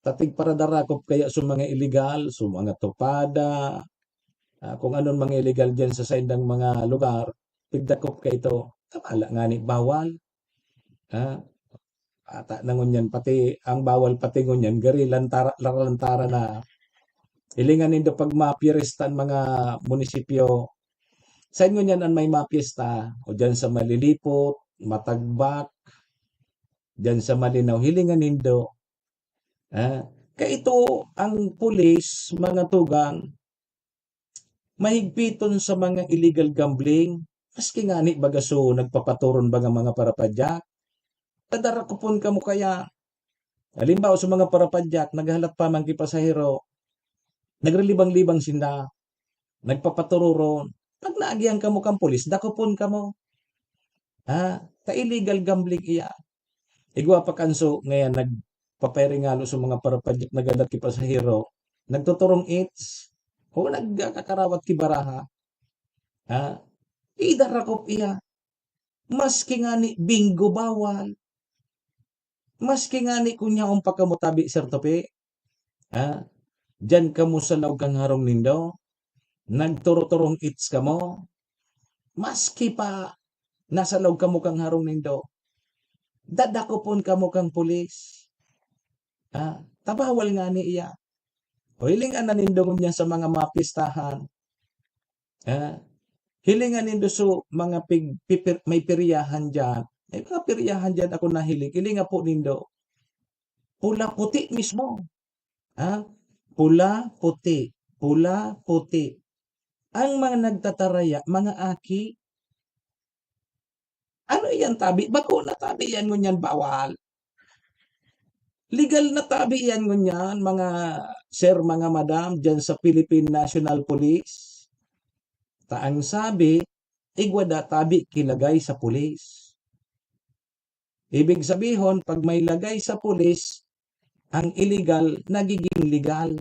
tatig para darakop kaya so mga illegal, so mga topada, kung anong mga illegal dyan sa sindang mga lugar, pigdakop ka ito, tamala nga ni bawal. Ata nangon yan, pati ang bawal pati ngon yan, gari lantara na ilingan nindo pag mapirestan mga munisipyo. Sa inyo yan ang may mapista, o dyan sa Malilipot, Matagbak, dyan sa Malinaw, hilingan nindo. Kaya ito ang pulis, mga tugang, mahigpiton sa mga illegal gambling, maski nga ni bagaso nagpapaturon ba nga mga parapadyak, tadarakupon ka mo kaya. Halimbawa sa mga parapadyak, naghalat pa man kipasahero, nagrelibang-libang sinda, nagpapatururon, pag naagihan ka mo kang pulis, dakupon ka mo. Ta illegal gambling iya. Igwa pa kanso, ngayon nagpaparingalo sa mga parapadyak, nagalat kipasahero, nagtuturong its, o nagkakarawat kibaraha, idarakop iya. Maski nga ni bingo bawal. Maski nga ni kunya ang pakamutabi sertope. Diyan ka mo sa law kang harong nindo. Nagturo-turong its ka mo. Maski pa nasa law ka mo kang harong nindo. Dadakopon ka mo kang pulis. Tabawal nga ni iya. O hilingan na nindo niya sa mga mapistahan. Hilingan nindo so mga may periyahan dyan. May mga periyahan dyan ako nahiling. Hilinga po nindo. Pula puti mismo. Pula puti. Pula puti. Ang mga nagtataraya, mga aki, ano yan tabi? Bako na tabi yan ngunyan bawal. Legal na tabi yan ngunyan, mga sir, mga madam, dyan sa Philippine National Police. Taang sabi, igwada tabi kilagay sa pulis. Ibig sabihin, pag may lagay sa pulis, ang illegal, nagiging legal.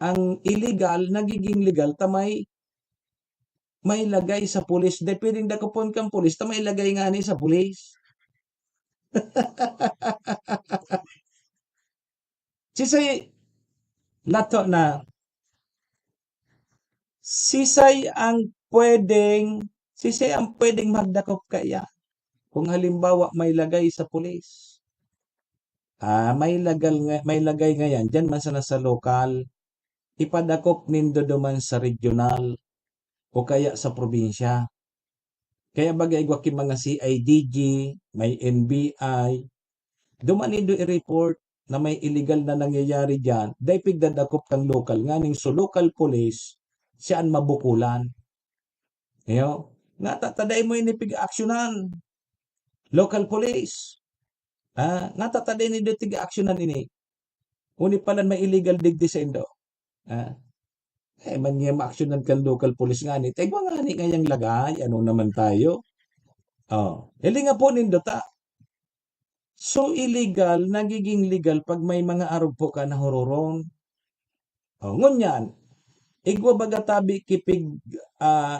Ang illegal, nagiging legal, tamay may lagay sa pulis. Depending da kupon kang pulis, tamay lagay nga ni sa pulis. Sisay, lato na, sisay ang pwedeng magdakop kaya. Kung halimbawa may lagay sa pulis. May lagay ngayon, dyan man sana sa lokal, ipadakop nindo duman sa regional o kaya sa probinsya. Kaya bagay gwaki mga CIDG, may NBI, duman nindo i-report na may illegal na nangyayari dyan, dahil pigdadakop kang lokal, nganing so local police, siyaan mabukulan. Nga tataday mo inipig-aksyonan. Local police. Nga tataday nindo tiga-aksyonan ini. Uni palan may illegal digdi sa indo. Man nga ma-actionan kan local police nga ni. Tegwa nga ni ngayang lagay. Ano naman tayo? Hili nga po nindo ta. So illegal, nagiging legal pag may mga arog po ka na hororong. Ngunyan, igwa baga tabi kipig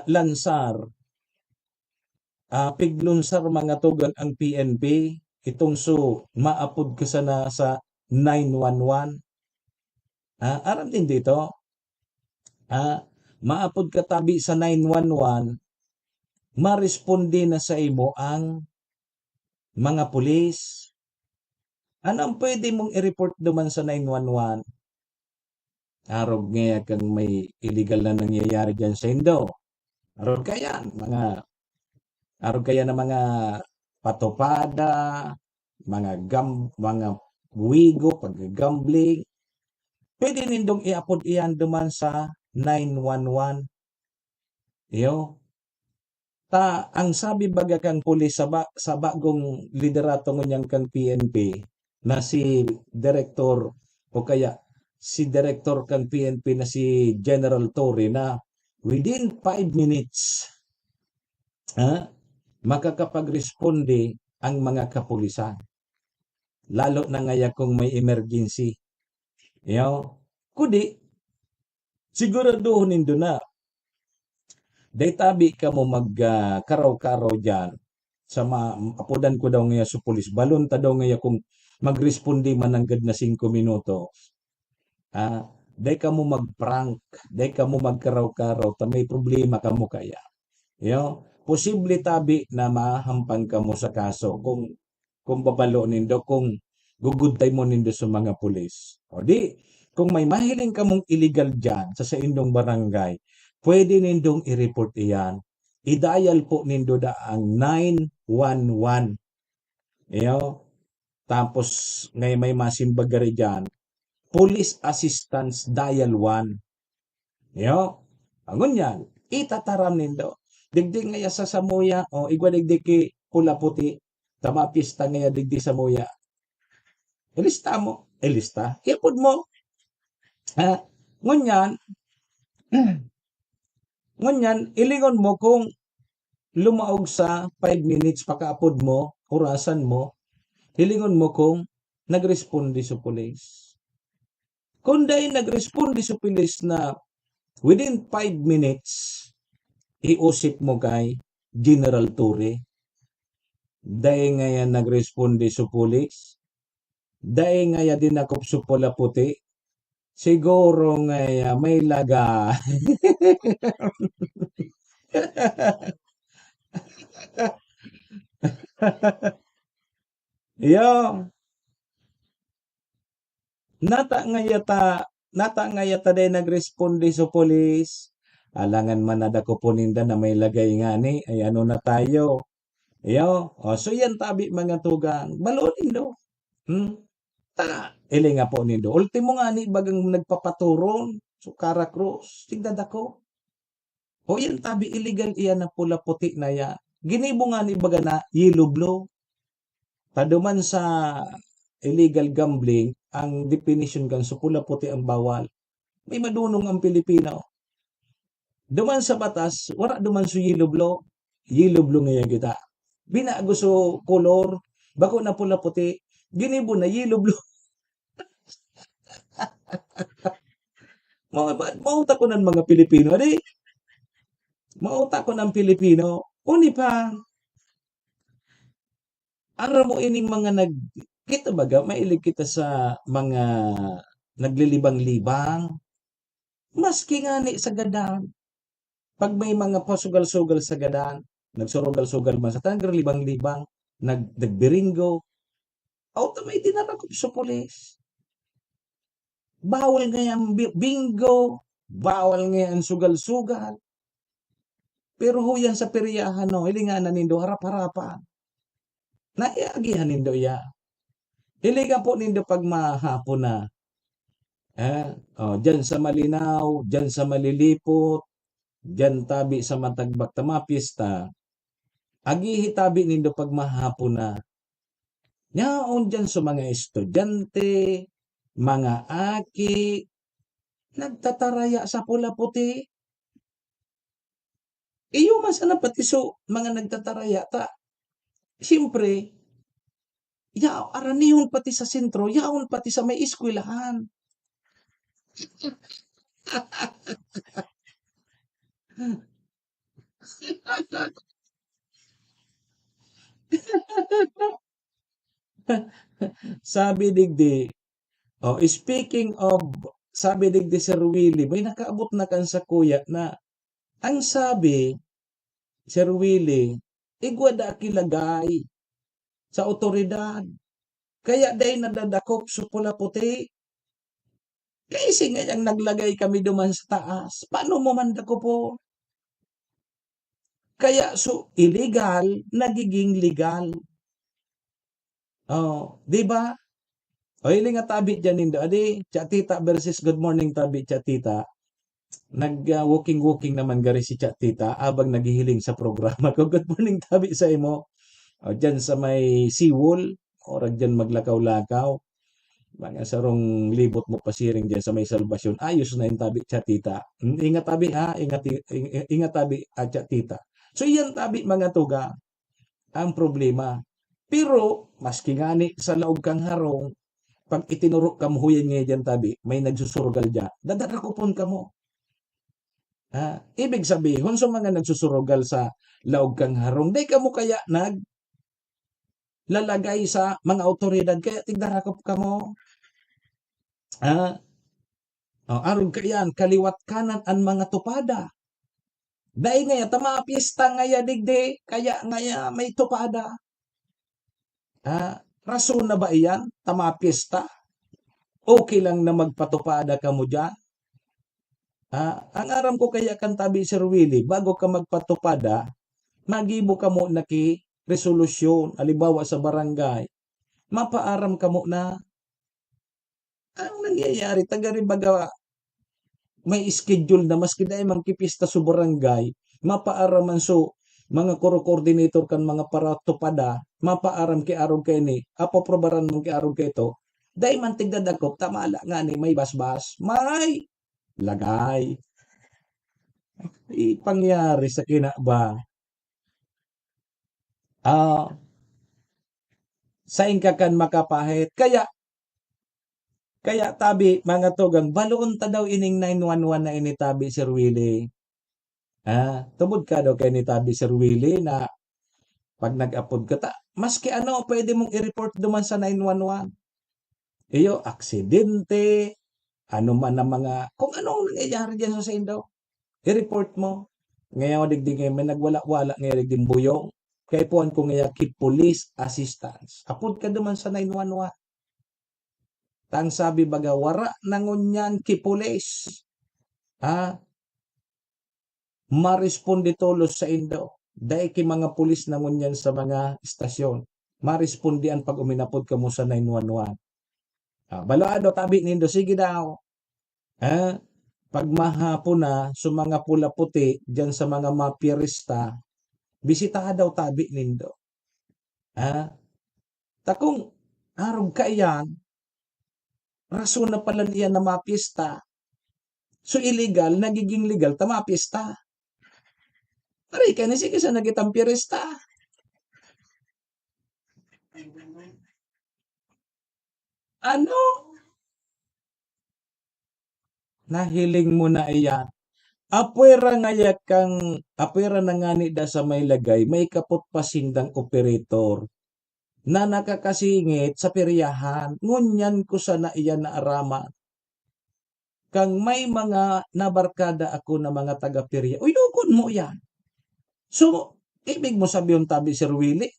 lansar. Piglunsar mga tugan ang PNP. Itong so, maapod ka sana sa 911. Aram din dito. Maapod ka tabi sa 911. maresponde na sa imo ang mga pulis. Ano ang pwede mong i-report duman sa 911? Arog nga kang may illegal na nangyayari dyan sa Indo. Arog kaya, arog kaya na mga patopada, mga wigo, pag-gambling. Pwede nindong i-upload iyan duman sa 911. Iyo. Ang sabi baga kang pulis sa bagong liderato ngunyan kang PNP na si Director o kaya si Director kang PNP na si General Torre na within 5 minutes makakapag-responde ang mga kapulisan. Lalo na ngaya kung may emergency. Iyo. Kudi, siguraduhin nindo na day tabi ka mo magkaraw-karaw dyan sa apodan ko daw ngayon sa pulis. Balon ta daw ngayon kung magrespondi mananggad na 5 minuto. Day ka mo mag-prank, day ka mo magkaraw-karaw, ta may problema ka mo kaya. Posible tabi na mahampang ka mo sa kaso kung babalo nindo, kung gugudtay mo nindo sa mga pulis. O di, kung may mahiling ka mong illegal dyan sa indong barangay, pwede nindong i-report iyan. I-dial po nindo da ang 911. Tapos ngay may masimbagari dyan, Police Assistance Dial 1. Angon yan, itataram nindo. Digdig ngaya sa Samoya, o igwa digdig ki pula puti, tama pista ngaya digdig Samoya. Ilista mo, ilista, ipod mo. Ngunyan, ilingon mo kung lumaog sa 5 minutes pakaapod mo, orasan mo, hilingon mo kung nagresponde sa pulis. Kung dahil nagresponde sa pulis na within 5 minutes, iusip mo kay General Torre. Dahil ngayon nagresponde sa pulis, dahil ngayon dinakop sa pula puti, siguro ngayon may laga. Nata ngayata day nagresponde sa polis. Alangan man nadako po ninda na may lagay nga ni, ay ano na tayo. So yan tabi mga tugang, balo nindo. Ili nga po nindo. Ultimo nga ni bagang nagpapaturon, so Caracross, tigdad ako. O yan tabi illegal iyan na pula puti na ya. Ginibo nga ni baga na yellow blow. Taduman sa illegal gambling, ang definition kan so pula puti ang bawal. May madunong ang Pilipino. Duman sa batas, wala duman so yellow blow. Yellow blow ngayon kita. Binago so color, bako na pula puti, ginibo na yellow blue. Mauta ko ng mga Pilipino. Adi, mauta ko ng Pilipino. Uni pa, ara mo ining mga kita baga, mailig kita sa mga naglilibang-libang. Maski nga ni sa gadan. Pag may mga pasugal-sugal sa gadan, nagsurugal-sugal man sa tanang libang-libang, nagbiringo, auto may dinarakop sa pulis. Bawal ngayon bingo, bawal ngayon sugal-sugal. Pero huyan sa periyahan, no, hilinganan nindo, harap-harapan. Naiagihan nindo ya. Hiligan po nindo pag mahapon na. Dyan sa Malinaw, dyan sa Malilipot, dyan tabi sa Matagbak tama pista. Agihi tabi nindo pag mahapon na. Yaon dyan sa mga estudyante, mga aki, nagtataraya sa pula puti. Iyo man sana pati so, mga nagtataraya ta. Siyempre, aranihon pati sa sentro, yaon pati sa may eskwelahan. Sabi digdi, speaking of, sabi digdi Sir Willie, may nakaabot na kan sa kuya na, ang sabi, Sir Willie, igwa da kilagay sa otoridad. Kaya day nadadakop sa pula puti. Kasi nga yung naglagay kami duman sa taas. Paano mo man dako po? Kaya so illegal, nagiging legal. Oh, di ba? O ili nga tabi dyan nindo. Adi, Chatita versus Good Morning Tabi Chatita. Nag-walking-walking naman gari si Chatita abang naghihiling sa programa ko. Good morning tabi sa imo. O, dyan sa may seawall. Orag dyan maglakaw-lakaw. Mga sarong libot mo pasiring dyan sa may salbasyon. Ayos na yung tabi Chatita. Ingat tabi ha. Ingat tabi Chatita. So yan tabi mga tuga. Ang problema. Pero, maski ngani sa laog kang harong, pag itinuro ka mo huyan ngayon dyan tabi, may nagsusurugal dyan, dadarakupon ka mo. Ibig sabihin, sa mga nagsusurugal sa laog kang harong, di ka mo kaya lalagay sa mga otoridad, kaya tigdarakop ka mo. Aron kayan, kaliwat kanan ang mga tupada. Dahil ngaya, tama pista ngaya digdi, kaya ngaya may tupada. Rason na ba iyan? Tama pista? Okay lang na magpatupada ka mo dyan? Ang aram ko kaya kan tabi Sir Willie, bago ka magpatupada, magibo ka mo na ki resolusyon, alibawa sa barangay, mapaaram ka mo na ang nangyayari, tagari baga may schedule na maski dahil magkipista sa barangay, mapaaraman so mga coordinator kan mga para tupada, mapaaram ki arog kay ni, apoprobaran mo ki arog kay to, dahil man tigdadakop, tamala nga ni may basbas, may lagay. Ipangyari sa kinaba. Saing ka kan makapahit. Kaya tabi, mga tugang, baloon ta daw ining 911 na initabi Sir Willie. Tubod ka daw kay nitabi Sir Willie na pag nag-upload ka ta, maski ano, pwede mong i-report duman sa 911. Iyo, aksidente, ano man ang mga, kung anong nangyayari dyan sa Indo, i-report mo. Ngayon, digdig may nagwala-wala, ngayon digdig buyong. Kaya po ko ngayon, keep police assistance. Upload ka duman sa 911. Tang sabi baga, wara nangunyan ki police. Maresponde tolos sa Indo. Dahil ki mga pulis nangunyan sa mga istasyon. Marespondian pag uminapod ka mo sa 911. Balaado tabi nindo, sige daw. Pag mahapon na, sa mga pula puti, dyan sa mga mapirista, bisita daw tabi nindo. Takong arog ka yan, rason na pala niya na mapista. So illegal, nagiging legal, tamapista. Aray ka, sige sa nagitang pirista. Ano? Nahiling mo na iyan. Apwera na nga ni da sa may lagay, may kapot pasindang operator na nakakasingit sa peryahan. Ngunyan ko sana iyan na arama. Kang may mga nabarkada ako na mga taga-perya. Uyukon mo yan. So, ibig mo sabihin tabi Sir Willie,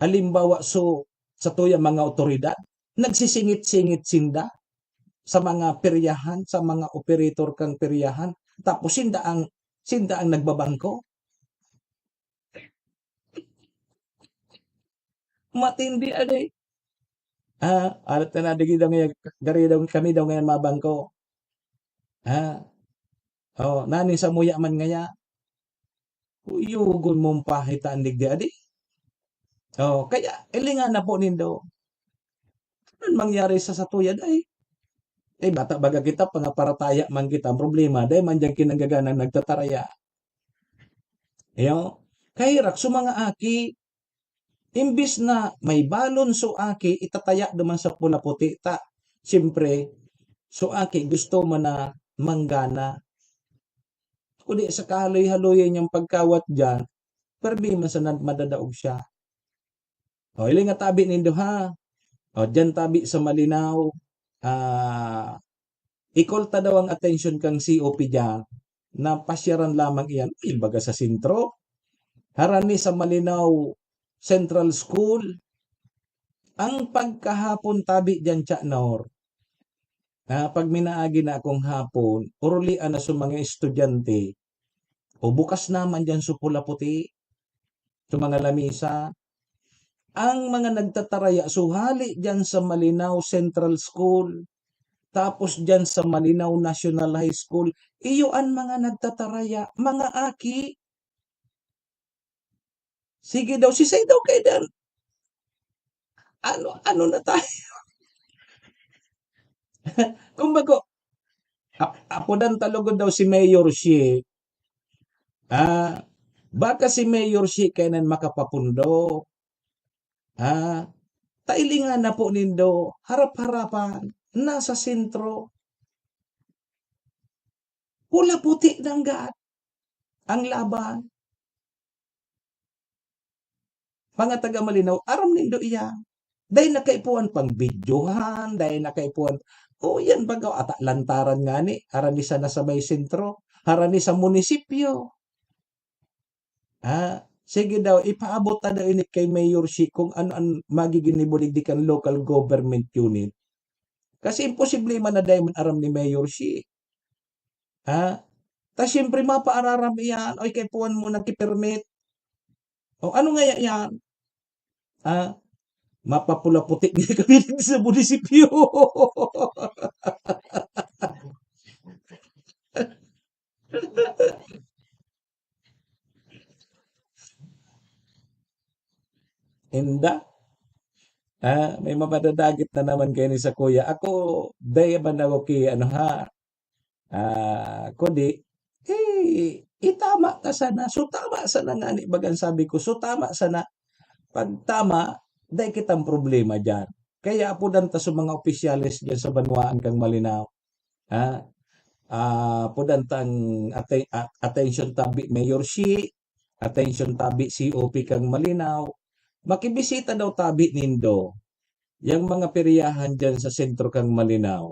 halimbawa sa tuya mga otoridad, nagsisingit-singit sinda sa mga peryahan, sa mga operator kang peryahan, tapos sinda ang nagbabangko. Matindi aday. Alat na digid daw ngayon, gari daw kami daw ngayon mabangko. Nani sa muya man ngaya. Uyugon mong pahitaan digdi adi. Kaya ilingan na po nindo. Ano mangyari sa satuya day? Bata baga kita, pangaparataya man kita, problema, day man dyan kinagaganang nagtataraya. Kahirak, so mga aki, imbis na may balon so aki, itataya naman sa pula puti, siyempre, so aki, gusto mo na manggana. Kundi sa kahaloy-haloy niyang pagkawat dyan, perbi man sa madadaog siya. Iling nga tabi nindo ha. Dyan tabi sa malinaw, ikolta daw ang attention kang COP dyan, na pasyaran lamang iyan, baga sa sintro, harani sa Malinaw Central School. Ang pagkahapon tabi dyan tsa naor. Pag minaagi na akong hapon, urulian na sa mga estudyante, o bukas naman dyan sa pula puti, sa mga lamisa, ang mga nagtataraya, suhali dyan sa Malinaw Central School, tapos dyan sa Malinaw National High School, iyo ang mga nagtataraya, mga aki. Sige daw, sisay daw kayo dan. Ano na tayo? Kung bago, ako dan talugod daw si Mayor Shi. Baka si Mayor Shi kainan makapapundo. Tailingan na po nindo, harap-harapan, nasa sentro. Pula puti ng gaat. Ang laban. Mga taga Malinaw, aram nindo iya. Dahil nakaipuan pang videohan, dahil nakaipuan, yan baga, at lantaran nga ni, harani sa nasa may sentro, harani sa munisipyo. Sige daw, ipaabot na daw ini kay Mayor Shi kung ano ang magiging nibuligdikan local government unit. Kasi imposible man na dahil aram ni Mayor Shi. Ta siyempre mapaararam yan, oy kay puan mo nagkipermit. O ano nga yan? Mapapula puti nga kami sa munisipyo. Inda. May mapadadagit na naman kayo ni sa kuya. Ako, daya ba na ako kundi, itama ka sana. So, tama sana nga ni bagang sabi ko. So, tama sana. Pag tama, dahil kitang problema dyan. Kaya po danta sa mga opisyalis dyan sa Banwaan kang Malinaw. Po dantang attention tabi Mayor Shi, attention tabi COP kang Malinaw. Makibisita daw tabi nindo. Yang mga peryahan dyan sa sentro kang Malinaw.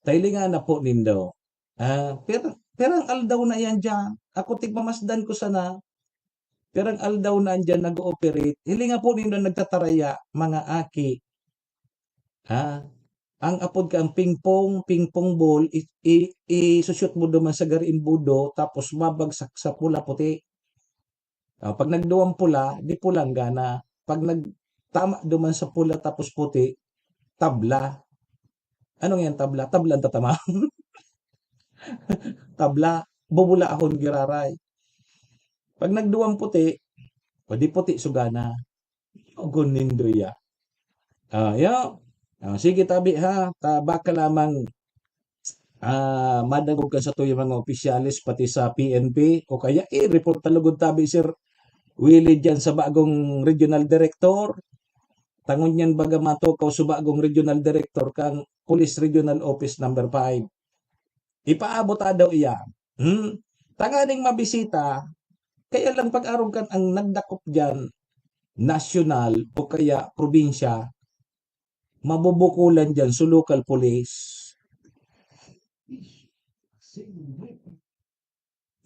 Tailingan na po nindo. Perang aldaw na yan dyan. Ako tigmamasdan ko sana. Perang aldaw na dyan nag-ooperate. Hilinga po nindo nagtataraya, mga aki. Ang apod ka ang ping-pong ball, isushoot mo duman sa garin budo, tapos mabagsak sa pula puti. Pag nagduwang pula, di pulang gana. Pag nagtama duman sa pula tapos puti, tabla. Anong yan tabla? Tabla ang tatama. Tabla, bubula ahon giraray. Pag nagduwang puti, o di puti sugana. Ogon nindo ya. Sige tabi ha, baka lamang madagog ka sa tuyo mga opisyalis pati sa PNP o kaya i-report talugod tabi Sir Willie dyan sa bagong regional director. Tangon yan baga matukaw sa bagong regional director kang Police Regional Office number 5. Ipaabot daw iya. Tanganing mabisita, kaya lang pag-arong kan ang nagdakop dyan, national o kaya probinsya, mabubukulan dyan sa local police.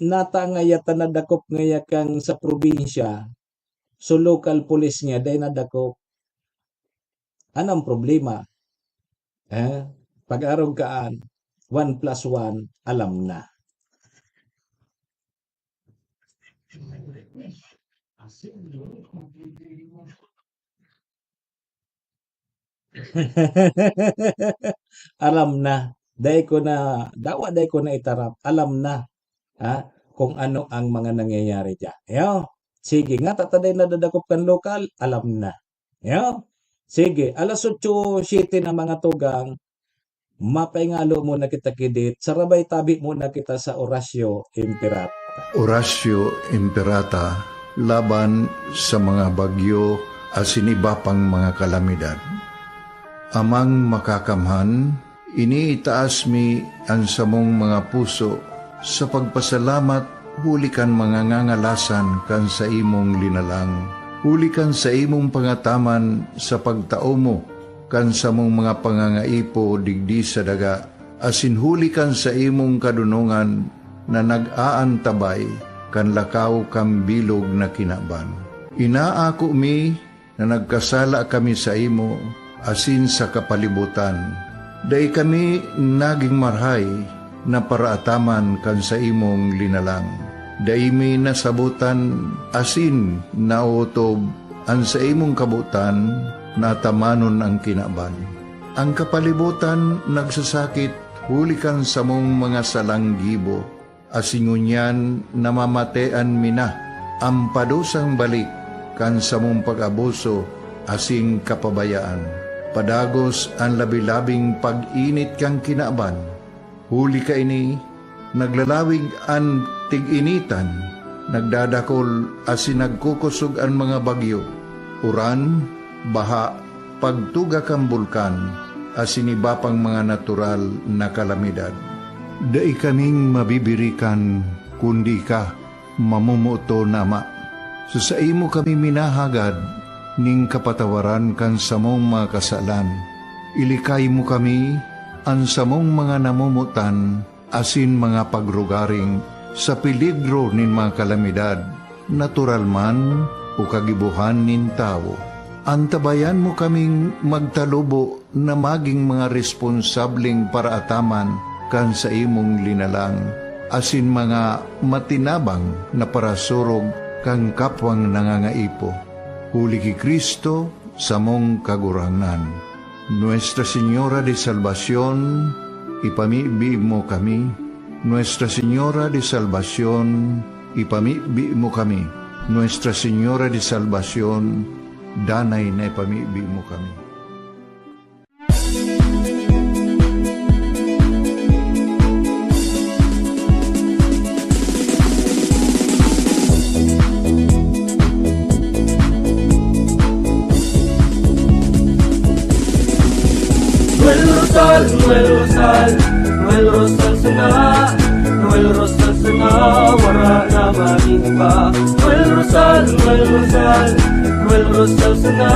Natangayata nadakop ngaya kang sa probinsya, so local police niya, dahil nadakop. Anong problema? Pag-arong kaan, 1 + 1, alam na. Alam na. Dahil ko na itarap. Alam na kung ano ang mga nangyayari dyan. Sige nga, tataday na dadakop kan lokal, alam na. Sige, 8:07 na mga tugang, mapaingalo muna kita kidit, sarabay tabi muna kita sa Orasyo Imperata.
Orasyo Imperata laban sa mga bagyo at siniba pang mga kalamidad. Amang makakamhan, iniitaas mi ang samong mga puso sa pagpasalamat, hulikan mga ngangalasan kan sa imong linalang. Hulikan sa imong pangataman sa pagtao mo, kan sa mong mga pangangaipo digdi sa daga, asin hulikan sa imong kadunungan na nag-aantabay, kanlakaw kam bilog na kinaban. Inaako mi na nagkasala kami sa imo, asin sa kapalibutan. Dai kami naging marhay na paraataman kan sa imong linalang. Dai mi nasabutan asin nautob an sa imong kabutan natamanon ang kinaban. Ang kapalibutan nagsasakit hulikan sa mong mga salanggibo. Asingunyan namamatean mina ang padusang balik kan sa mong pag-abuso asing kapabayaan. Padagos ang labi-labing pag-init kang kinaban. Huli ka ini, naglalawig ang tig-initan, nagdadakol asin nagkukusog ang mga bagyo. Uran, baha, pagtuga kang bulkan, asin iba pang mga natural na kalamidad. Dai kaming mabibirikan, kundi ka, mamumuto nama. Sa imo kami minahagad, ning kapatawaran kan samong mga kasalan. Ilikay mo kami, ang samong mga namumutan, asin mga pagrugaring, sa peligro nin mga kalamidad, natural man o kagibuhan nin tao. Antabayan mo kaming magtalubo na maging mga responsableng paraataman kan sa imong linalang, asin mga matinabang na parasurog kang kapwang nangangaipo. Huli ki Kristo sa mong kagurangan. Nuestra Señora de Salvación, ipamibi mo kami. Nuestra Señora de Salvación, ipamibi mo kami. Nuestra Señora de Salvación, danay na ipamibi mo kami.
Noel Rosal, Noel Rosal sana, Noel Rosal sana, wala na malimba. Noel Rosal, Noel Rosal, Noel Rosal sana,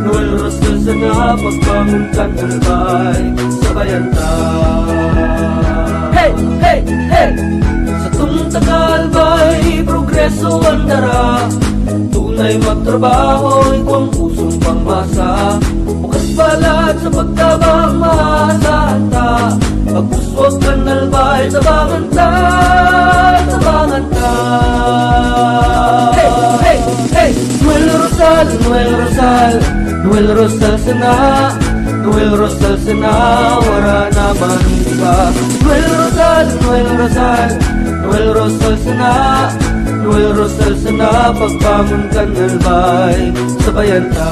Noel Rosal sana, pagbangon kang albay, sabayan ta. Hey, hey, hey! Sa tumtakalbay, progreso ang dara, tunay magtrabaho, ikaw ang pusong pangmasa. Bukas balat sa pagtabang maasahan ta, pagpuswag ka nalbay, sabangan ta, sabangan ta. Hey, hey, hey! Noel Rosal, Noel Rosal, Noel Rosal sana, Noel Rosal sana, wala na iba. Noel Rosal, Noel Rosal, Noel Rosal sana, Noel Rosal sana, pagbangon ka nalbay, sabayan ta.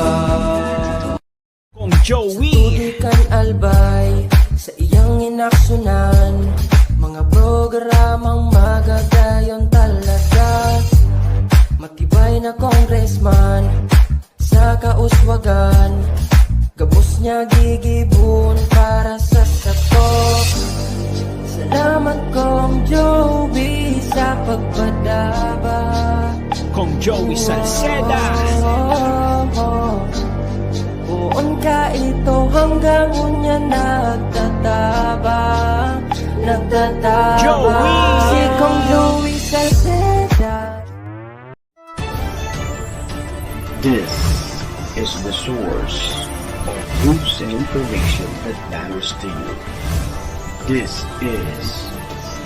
Tudikan albay sa iyang inaksyonan, mga programang magagayon talaga. Matibay na congressman sa kauswagan, gabos niya gigibon para sa sato. Salamat Kong Joey sa pagpadaba,
Kong Joey Salceda.
Buon ka ito hanggang unya nagtatabang, nagtatabang. Si Kong Joey Salceda.
This is the source of news and information that matters to you. This is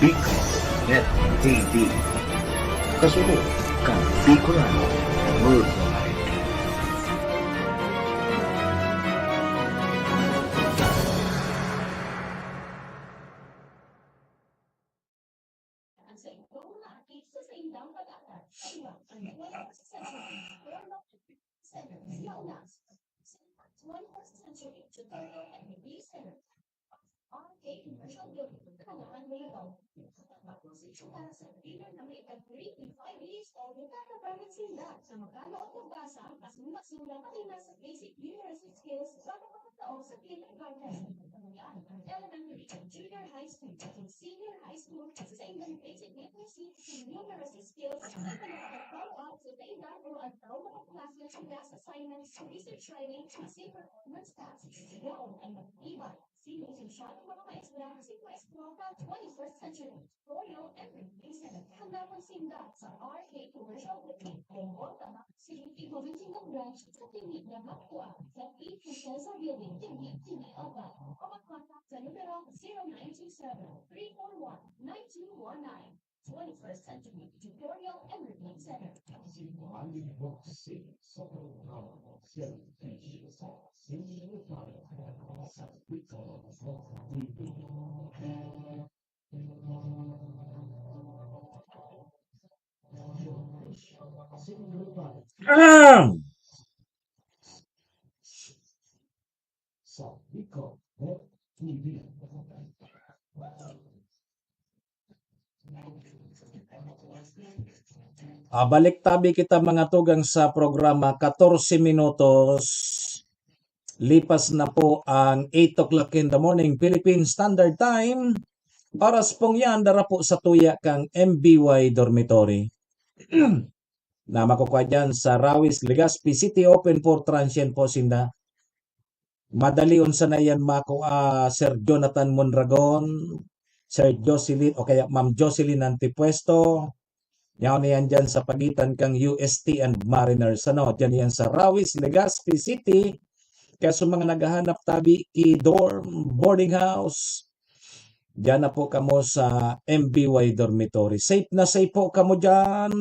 Bicol Net TV. Kasunod kang Bicolano Worldwide.
magsinda sa RK Commercial Boutique. Bumbota na City Provincial Branch sa Tinig na Makwa sa 8 Princesa Building, Tinig, Alba. O mag-contact sa numero 0927-341-9219. 21st Century Tutorial and Learning Center.
Balik tabi kita mga tugang sa programa 14 minutos. Lipas na po ang 8 o'clock in the morning Philippine Standard Time. Oras pong yan dara po sa tuya kang MBY Dormitory. Na makukuha dyan sa Rawis, Legazpi City, open for transient po sinda. Madali unsa na yan makuha Sir Jonathan Mondragon, Sir Jocelyn o kaya Ma'am Jocelyn Antipuesto. Yan yan dyan sa pagitan kang UST and Mariners. Ano, dyan yan sa Rawis, Legazpi City. Kaya sa mga naghahanap tabi dorm, boarding house, dyan na po kamo sa MBY Dormitory. Safe na safe po kamo dyan.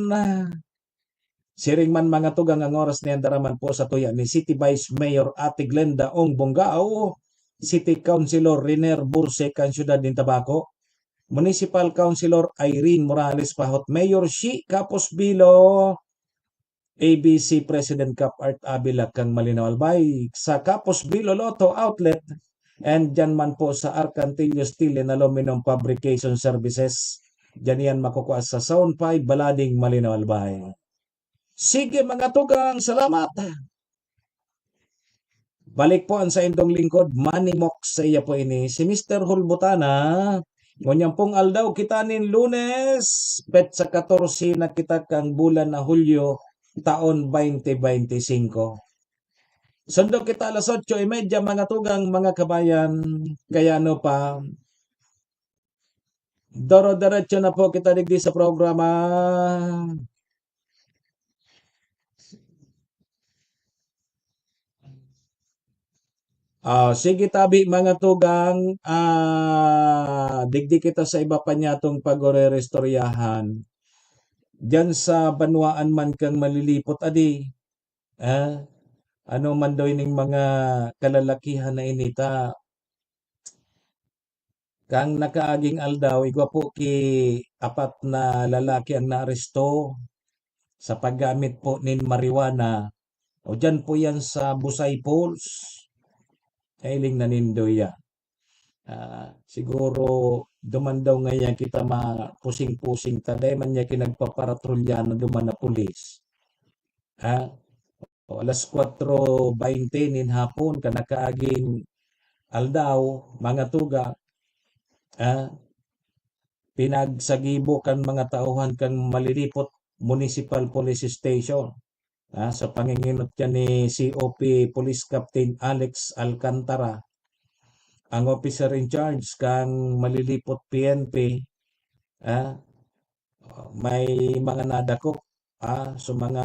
Siring man mga tugang ang oras na yan daraman po sa tuya ni City Vice Mayor Ate Glenda Ong Bongao, City Councilor Riner Burse, Kansyudad din Tabaco, Municipal Councilor Irene Morales Pahot, Mayor Shi Capos Bilo, ABC President Cap Art Abila kang Malinaw Albay, sa Capos Bilo Lotto Outlet, and dyan man po sa Arcantillo Steel and Aluminum Fabrication Services. Dyan yan makukuha sa Zone 5, Balading, Malinaw Albay. Sige mga tugang, salamat. Balik po ang sa indong lingkod, Manny Mox sa iya po ini, si Mr. Hulbutana. Ngunyang pong aldaw kita nin Lunes, pet sa 14 na kita kang bulan na Hulyo, taon 2025. Sundo kita alas 8:30 mga tugang mga kabayan, kaya ano pa, doro-diretso na po kita digdi sa programa. Sige tabi mga tugang, digdi kita sa iba pa nyatong pagore-restoryahan. Diyan sa banwaan man kang malilipot adi. Ano man daw ining mga kalalakihan na inita. Kang nakaaging aldaw, igwa po ki apat na lalaki ang naaresto sa paggamit po nin marijuana. O dyan po yan sa Busay Falls. Kailing na nindoya. Siguro duman daw ngayon kita mapusing-pusing taday man niya kinagpaparatrolya na duman na pulis. Alas 4:20 nin hapon kanakaaging aldaw mga tuga. Pinagsagibo kan mga tauhan kang malilipot Municipal Police Station. Sa panginginot yan ni COP Police Captain Alex Alcantara, ang officer in charge kang malilipot PNP, may mga nadakop so mga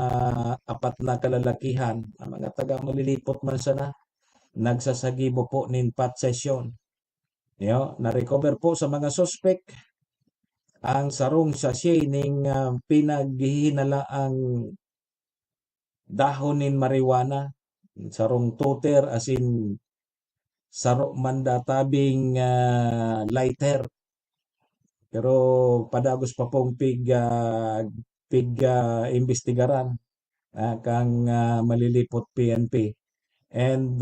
apat na kalalakihan, ang mga taga malilipot man sana, nagsasagibo po nin pat session. Na-recover po sa mga suspect ang sarong sachet ning pinaghihinalaang dahon nin marijuana, sarong toter as in saro mandatabing lighter. Pero padagos pa pong investigaran kang malilipot PNP. And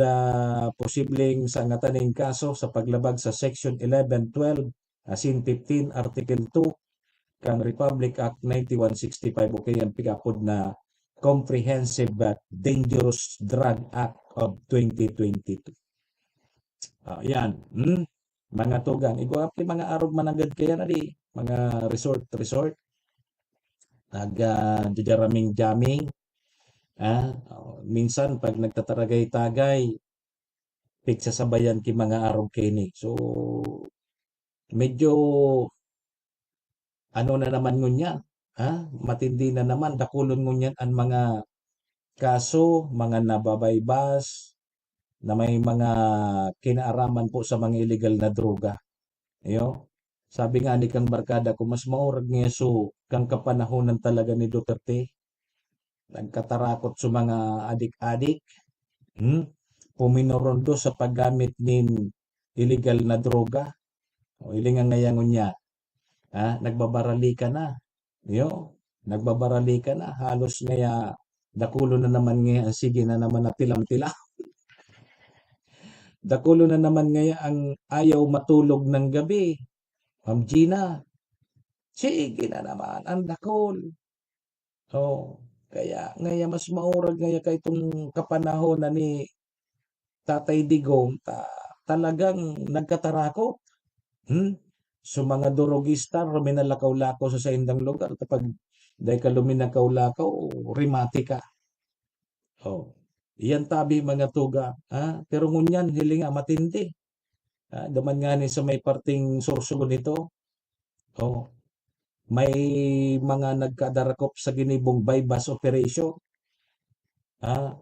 posibleng sangataning kaso sa paglabag sa Section 1112 as in 15 Article 2 kang Republic Act 9165 o kaya pikapod na Comprehensive but Dangerous Drug Act of 2022. Yan. Mga tugang. Igwapi mga arog managad kaya na di. Mga resort. Nag-jamming. Minsan pag nagtataragay-tagay, pigsasabayan ki mga arog kini. So, medyo ano na naman ngunya. Matindi na naman, dakulon ngunyan ang mga kaso, mga nababaybas, na may mga kinaaraman po sa mga illegal na droga. Ayo, sabi nga ni kang barkada ko, mas maurag niya so kang kapanahonan talaga ni Duterte. Nagkatarakot sa mga adik-adik. Puminorondo sa paggamit nin illegal na droga. O ilingang ngayangon niya, nagbabarali ka na. Yo, nagbabarali ka na. Halos ngaya, dakulo na naman ngaya, sige na naman na tilam-tila. Dakulo na naman ngaya ang ayaw matulog ng gabi. Ma'am Gina, sige na naman, ang dakol. Kaya ngaya mas maurag ngaya kay itong kapanahon na ni Tatay Digong talagang nagkatarakot. So mga durugista, ruminalakaw-lakaw sa indang lugar. Kapag dahil ka luminakaw-lakaw, rimati ka. Iyan tabi mga tuga. Pero ngunyan, hilinga matindi. Daman nga ni sa may parting Sorsogon nito. May mga nagkadarakop sa ginibong bypass operation.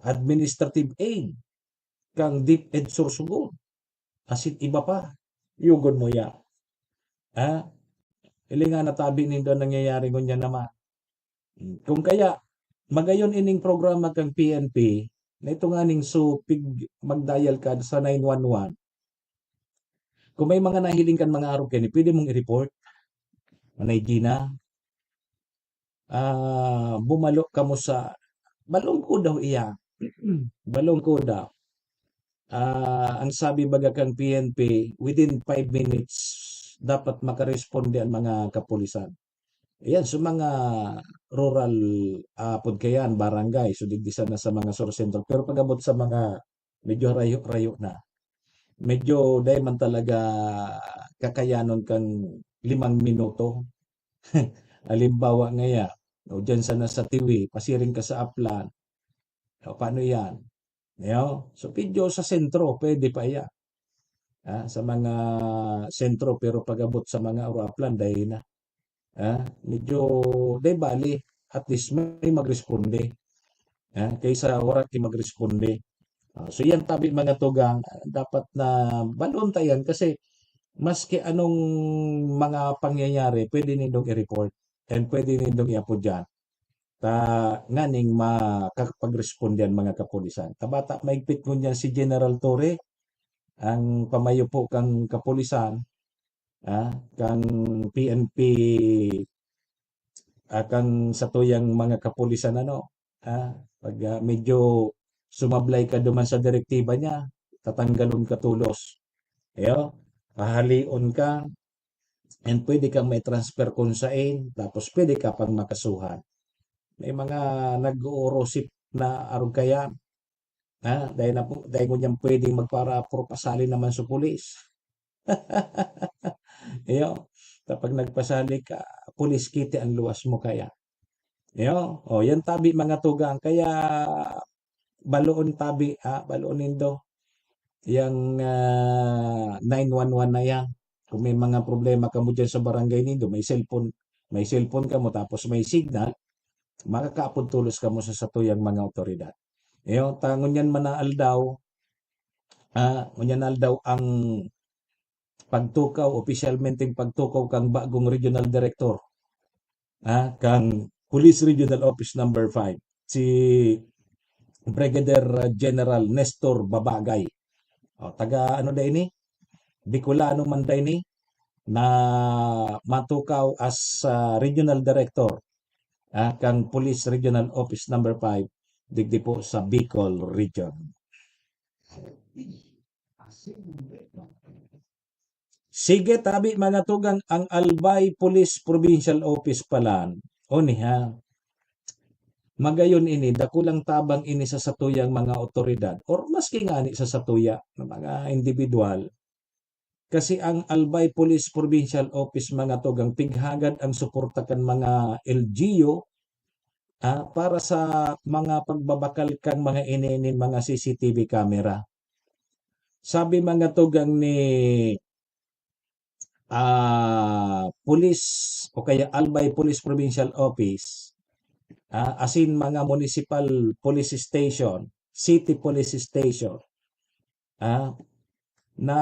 Administrative aid kang DepEd Sorsogon. Asit iba pa. Yugon mo ya. Hilinga natabi nindo nangyayari ngunyan naman. Kung kaya, magayon ining programa kang PNP, na ito nga ning supig mag-dial ka sa 911. Kung may mga nahiling kan mga araw kani, pwede mong i-report. Manay Gina, bumalo ka mo sa, balong ko daw iya. Balong ko daw. Ang sabi baga kang PNP, within 5 minutes, dapat makaresponde ang mga kapulisan. Ayan, sa mga rural pudkayan, barangay, so digdisan na sa mga source center. Pero pagabot sa mga medyo rayo-rayo na, medyo dahil man talaga kakayanon kang 5 minuto. Halimbawa ngaya, dyan sana sa Tiwi, pasiring ka sa Aplan. Paano yan? So video sa sentro, pwede pa yan. Sa mga sentro, pero pagabot sa mga Aplan, dahil na. Medyo, dahil bali, at least may magresponde. Kaysa wala ki magresponde. So yan tabi mga tugang, dapat na baluntayan kasi maski anong mga pangyayari, pwede nindong i-report and pwede nindong i-upload dyan. Nganing makakapagrespondihan mga kapulisan. Tabata maigpit mo niyan si General Torre, ang pamayo po kang kapulisan, kang PNP, kang satuyang mga kapulisan pag medyo sumablay ka duman sa direktiba niya, tatanggalon ka tulos. Hahalion ka, and pwede kang may transfer kung saan, tapos pwede ka pang makasuhan. May mga nag-uurosip na arog kaya, dahil mo niyan pwedeng magpara-propasali naman sa pulis. Kapag nagpasali ka, pulis kiti ang luwas mo kaya. Yan tabi mga tugang, kaya baloon tabi, baloon nindo. Yang 911 na yan. Kung may mga problema ka mo dyan sa barangay nindo, may cellphone ka mo, tapos may signal, makakaapod tulos ka mo sa satuyang mga otoridad. Tangon yan manaal daw, ang pagtukaw, opisyalmente pagtukaw kang bagong regional director, kang Police Regional Office Number 5, si Brigadier General Nestor Babagay. Taga ano day ni? Bicolano man day ni na matukaw as Regional Director, kang Police Regional Office Number 5, digdi po sa Bicol Region. Sige tabi mga tugang, ang Albay Police Provincial Office palan. Magayon ini, dakulang tabang ini sa satuyang mga otoridad or maski nga ni sa satuya ng mga individual. Kasi ang Albay Police Provincial Office mga tugang pighagad ang suporta kan mga LGU para sa mga pagbabakal kang mga ininin mga CCTV camera. Sabi mga tugang ni police o kaya Albay Police Provincial Office, asin mga municipal police station, city police station, na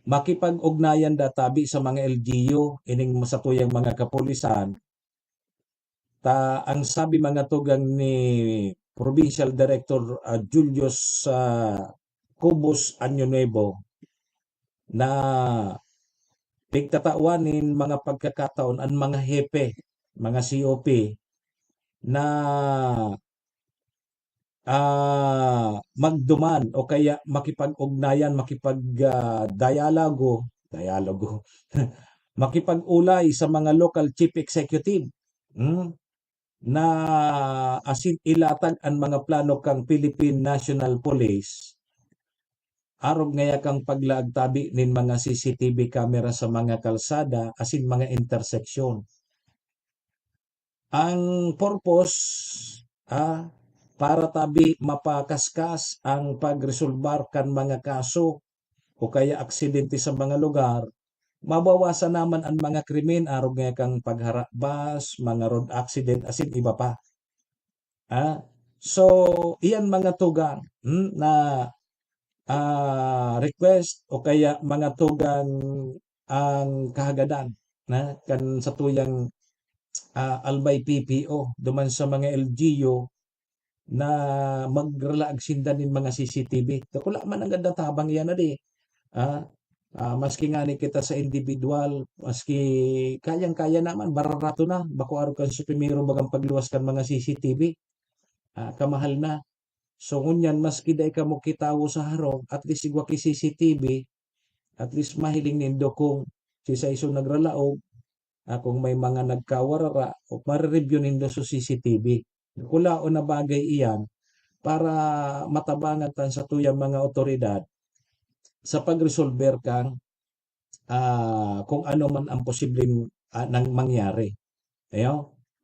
makipag-ugnayan databi sa mga LGU ining masatuyang mga kapulisan. Ang sabi mga tugang ni Provincial Director Julius Cubos Año Nuevo na tigtatawanin mga pagkakataon ang mga hepe, mga COP na magduman o kaya makipag-ugnayan, dialogo, makipag-ulay sa mga local chief executive, na asin ilatag ang mga plano kang Philippine National Police arog ngaya kang paglaagtabi nin mga CCTV camera sa mga kalsada asin mga interseksyon. Ang purpose para tabi mapakaskas ang pagresolbar kan mga kaso o kaya aksidente sa mga lugar, mabawasan naman ang mga krimen arog ngaya kang pagharabas, mga road accident asin iba pa. So iyan mga tugang na request o kaya mga tugang ang kahagadan na kan sa tuyang Albay PPO duman sa mga LGU na magralaag sindan nin mga CCTV. Kula man ang ganda tabang yan na di. Maski nga ni kita sa individual, maski kayang-kaya naman, bararato na. Bako araw kan sa primero bagang pagluwas kan mga CCTV. Kamahal na. So ngunyan, maski day ka mo kitawo sa harong, at least igwa ki CCTV, at least mahiling nindo kung sa iso nagralaog, kung may mga nagkawarara, o marireview nindo sa CCTV. Kula o na bagay iyan, para matabangan tan sa tuyang mga otoridad, sa pag-resolver kang kung ano man ang posibleng nang mangyari.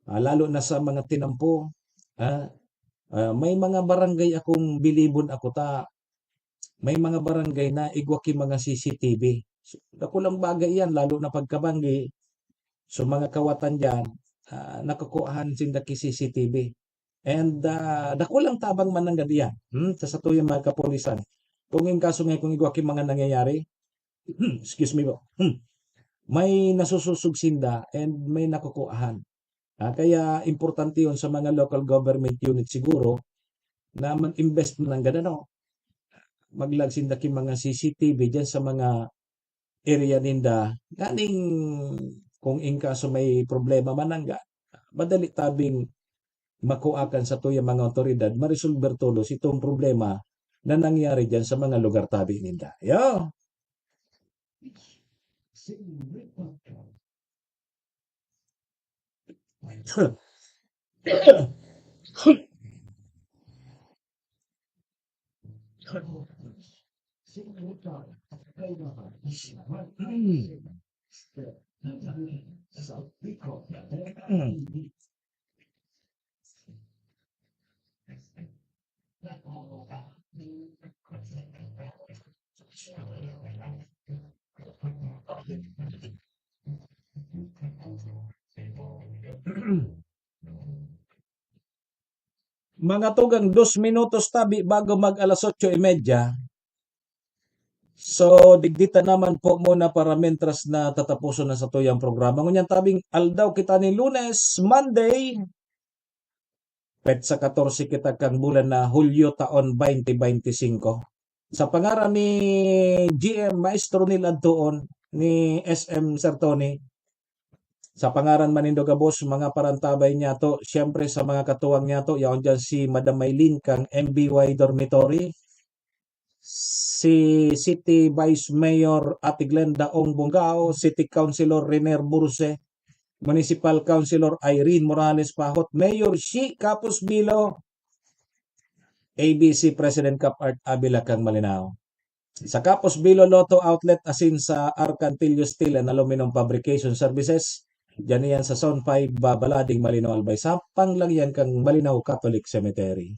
Lalo na sa mga tinampo, may mga barangay akong bilibon ako may mga barangay na igwaki mga CCTV. So, dakulang bagay yan, lalo na pagkabanggi. So mga kawatan dyan, nakakuhaan sindaki CCTV. And dakulang tabang man ng gadiyan, sa tuyang mga kapulisan. Kung yung kaso nga kung igwaki mga nangyayari, excuse me po, may nasususugsinda and may nakukuhaan. Kaya importante yun sa mga local government unit siguro na mag-invest ng ganano. Maglagsinda ki mga CCTV dyan sa mga area ninda. Ganing kung in kaso may problema manangga, madali tabing makuakan sa tuyang mga otoridad, marisolver tulos itong problema na nangyari dyan sa mga lugar tabi ninda. Yo! Mga tugang 2 minutos tabi bago mag alas 8:30. So, digdita naman po muna para mentras na tatapuson na sa tuyang programa. Ngunyan tabing aldaw kita ni Lunes, Monday, petsa 14 kita kang bulan na Hulyo taon 2025. Sa pangaran ni GM Maestro Niladtuon, ni SM Sir Tony, sa pangaran manindo gabos, mga parantabay niya to, siyempre sa mga katuwang niya to, yaon dyan si Madam Maylin kang MBY Dormitory, si City Vice Mayor Ate Glenda Ong Bungao, City Councilor Rener Burse, Municipal Councilor Irene Morales Pahot, Mayor Shi Capus Bilo, ABC President Cap Art Abila kang Malinao. Sa Capus Bilo Lotto Outlet asin sa Arcantillo Steel and Aluminum Fabrication Services, dyan yan sa Zone 5, Babalading, Malinaw, Albay. Sampang lang yan kang Malinaw Catholic Cemetery.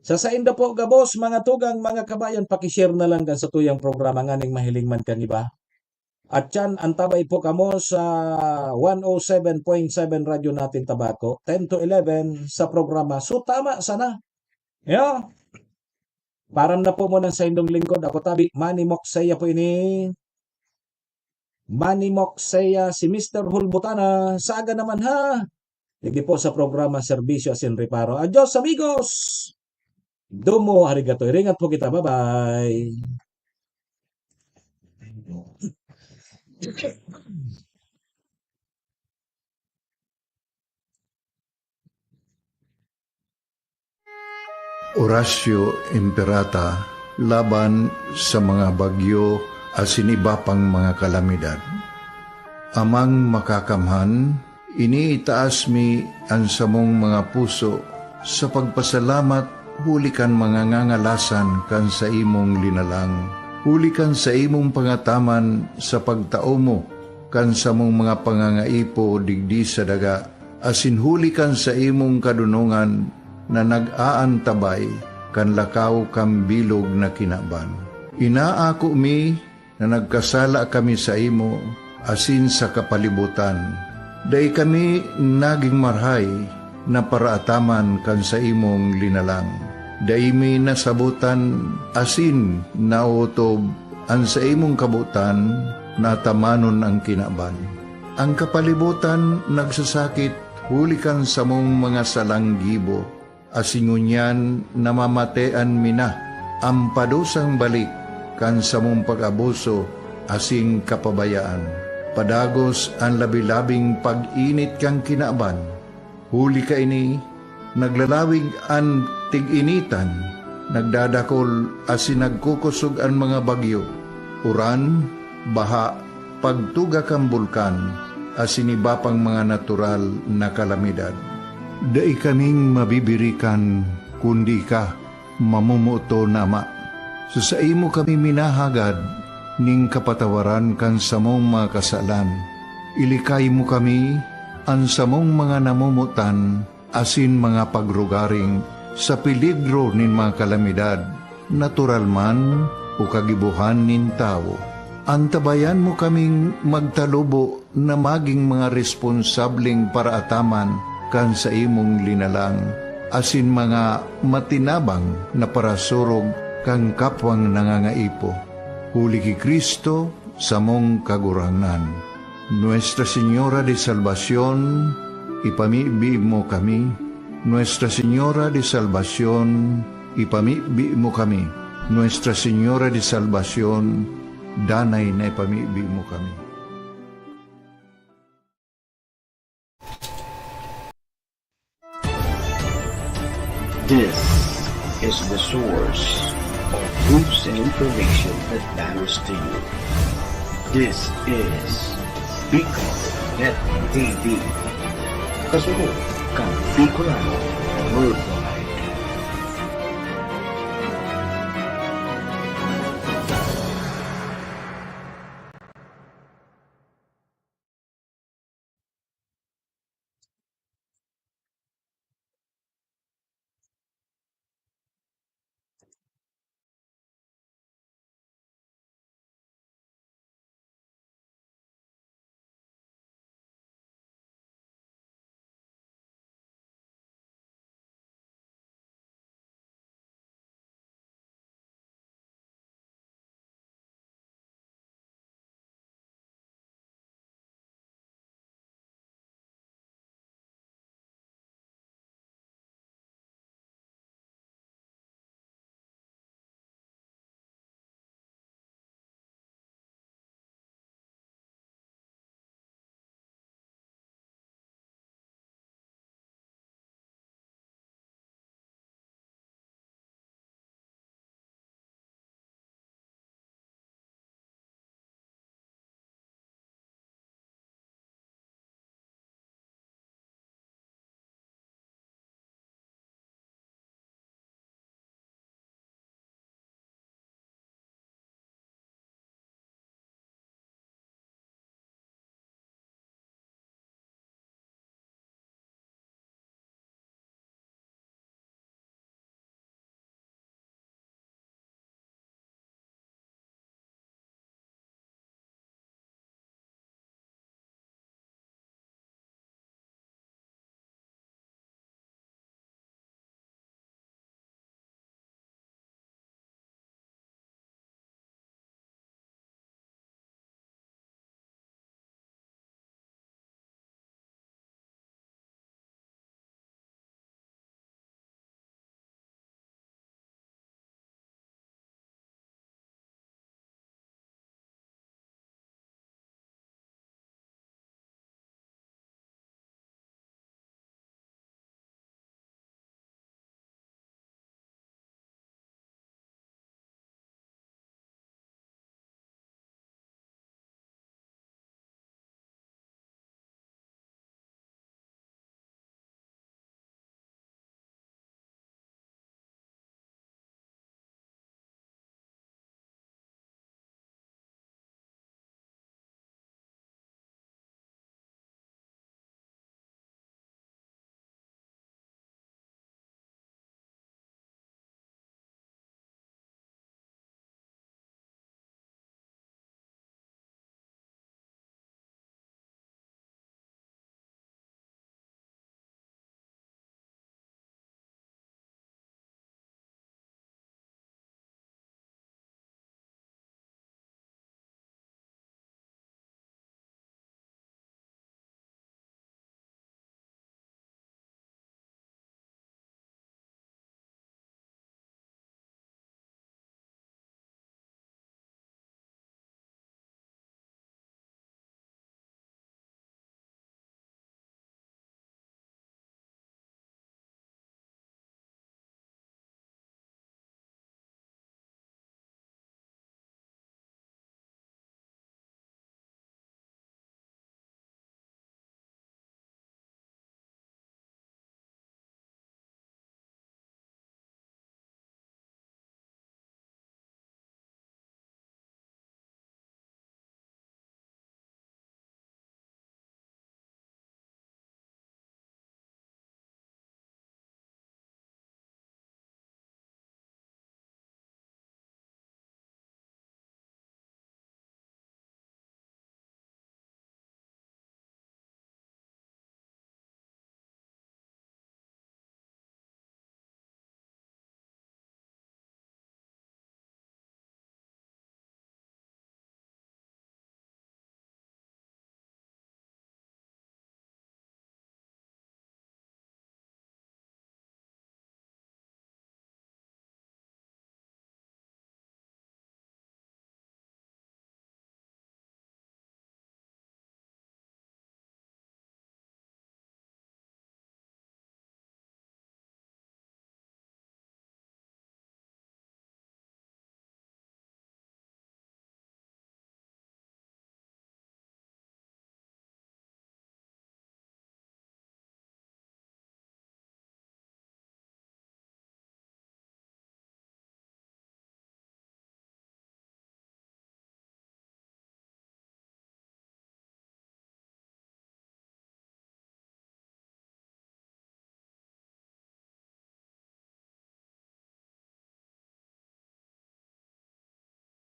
Sa saindo po gabos mga tugang mga kabayan paki-share na lang kan sa tuyang programa nganing mahiling man kan iba. At yan antabay po kamo sa 107.7 radyo natin Tabako 10 to 11 sa programa. So tama sana. Yeah. Param na po muna sa indong lingkod. Ako tabi Manny Moksaya po ini. Manny Moksaya si Mr. Hulbutana. Saga naman ha. Hindi po sa programa Serbisyo Asin Reparo. Adios amigos! Domo arigato. Iringat po kita. Bye-bye.
Horacio Imperata laban sa mga bagyo asin iba pang mga kalamidad. Amang makakamhan, iniitaas mi ang samong mga puso sa pagpasalamat hulikan mga ngangalasan kan sa imong linalang. Hulikan sa imong pangataman sa pagtao mo kan sa mong mga pangangaipo digdi sa daga. Asin hulikan sa imong kadunungan na nag-aantabay kan lakaw kam bilog na kinaban. Inaako mi na nagkasala kami sa imo asin sa kapalibutan. Day kami naging marhay na paraataman kan sa imong linalang. Day mi nasabutan asin nautob an sa imong kabutan na tamanon ang kinaban. Ang kapalibutan nagsasakit hulikan sa mong mga salanggibo. Asingunyan namamatean mina ang padusang balik kan sa mong pag-abuso asing kapabayaan. Padagos ang labi-labing pag-init kang kinaban. Huli ka ini, naglalawig ang tig-initan, nagdadakol asin nagkukusog ang mga bagyo. Uran, baha, pagtuga kang bulkan, asin iba pang mga natural na kalamidad. Dai kaming mabibirikan, kundi ka, mamumuto nama. So sa imo kami minahagad, ning kapatawaran kan samong mga kasalan. Ilikay mo kami, ang samong mga namumutan, asin mga pagrugaring, sa peligro nin mga kalamidad, natural man o kagibuhan nin tao. Antabayan mo kaming magtalubo na maging mga responsableng paraataman kan sa imong linalang, asin mga matinabang na parasurog kang kapwang nangangaipo. Huli ki Kristo sa mong kagurangan. Nuestra Señora de Salvación, ipamibi mo kami. Nuestra Señora de Salvación, ipamibi mo kami. Nuestra Señora de Salvación, danay na ipamibi mo kami.
This is the source of news and information that matters to you. This is Bicol.TV. Kasunod kang Bicolano Worldwide.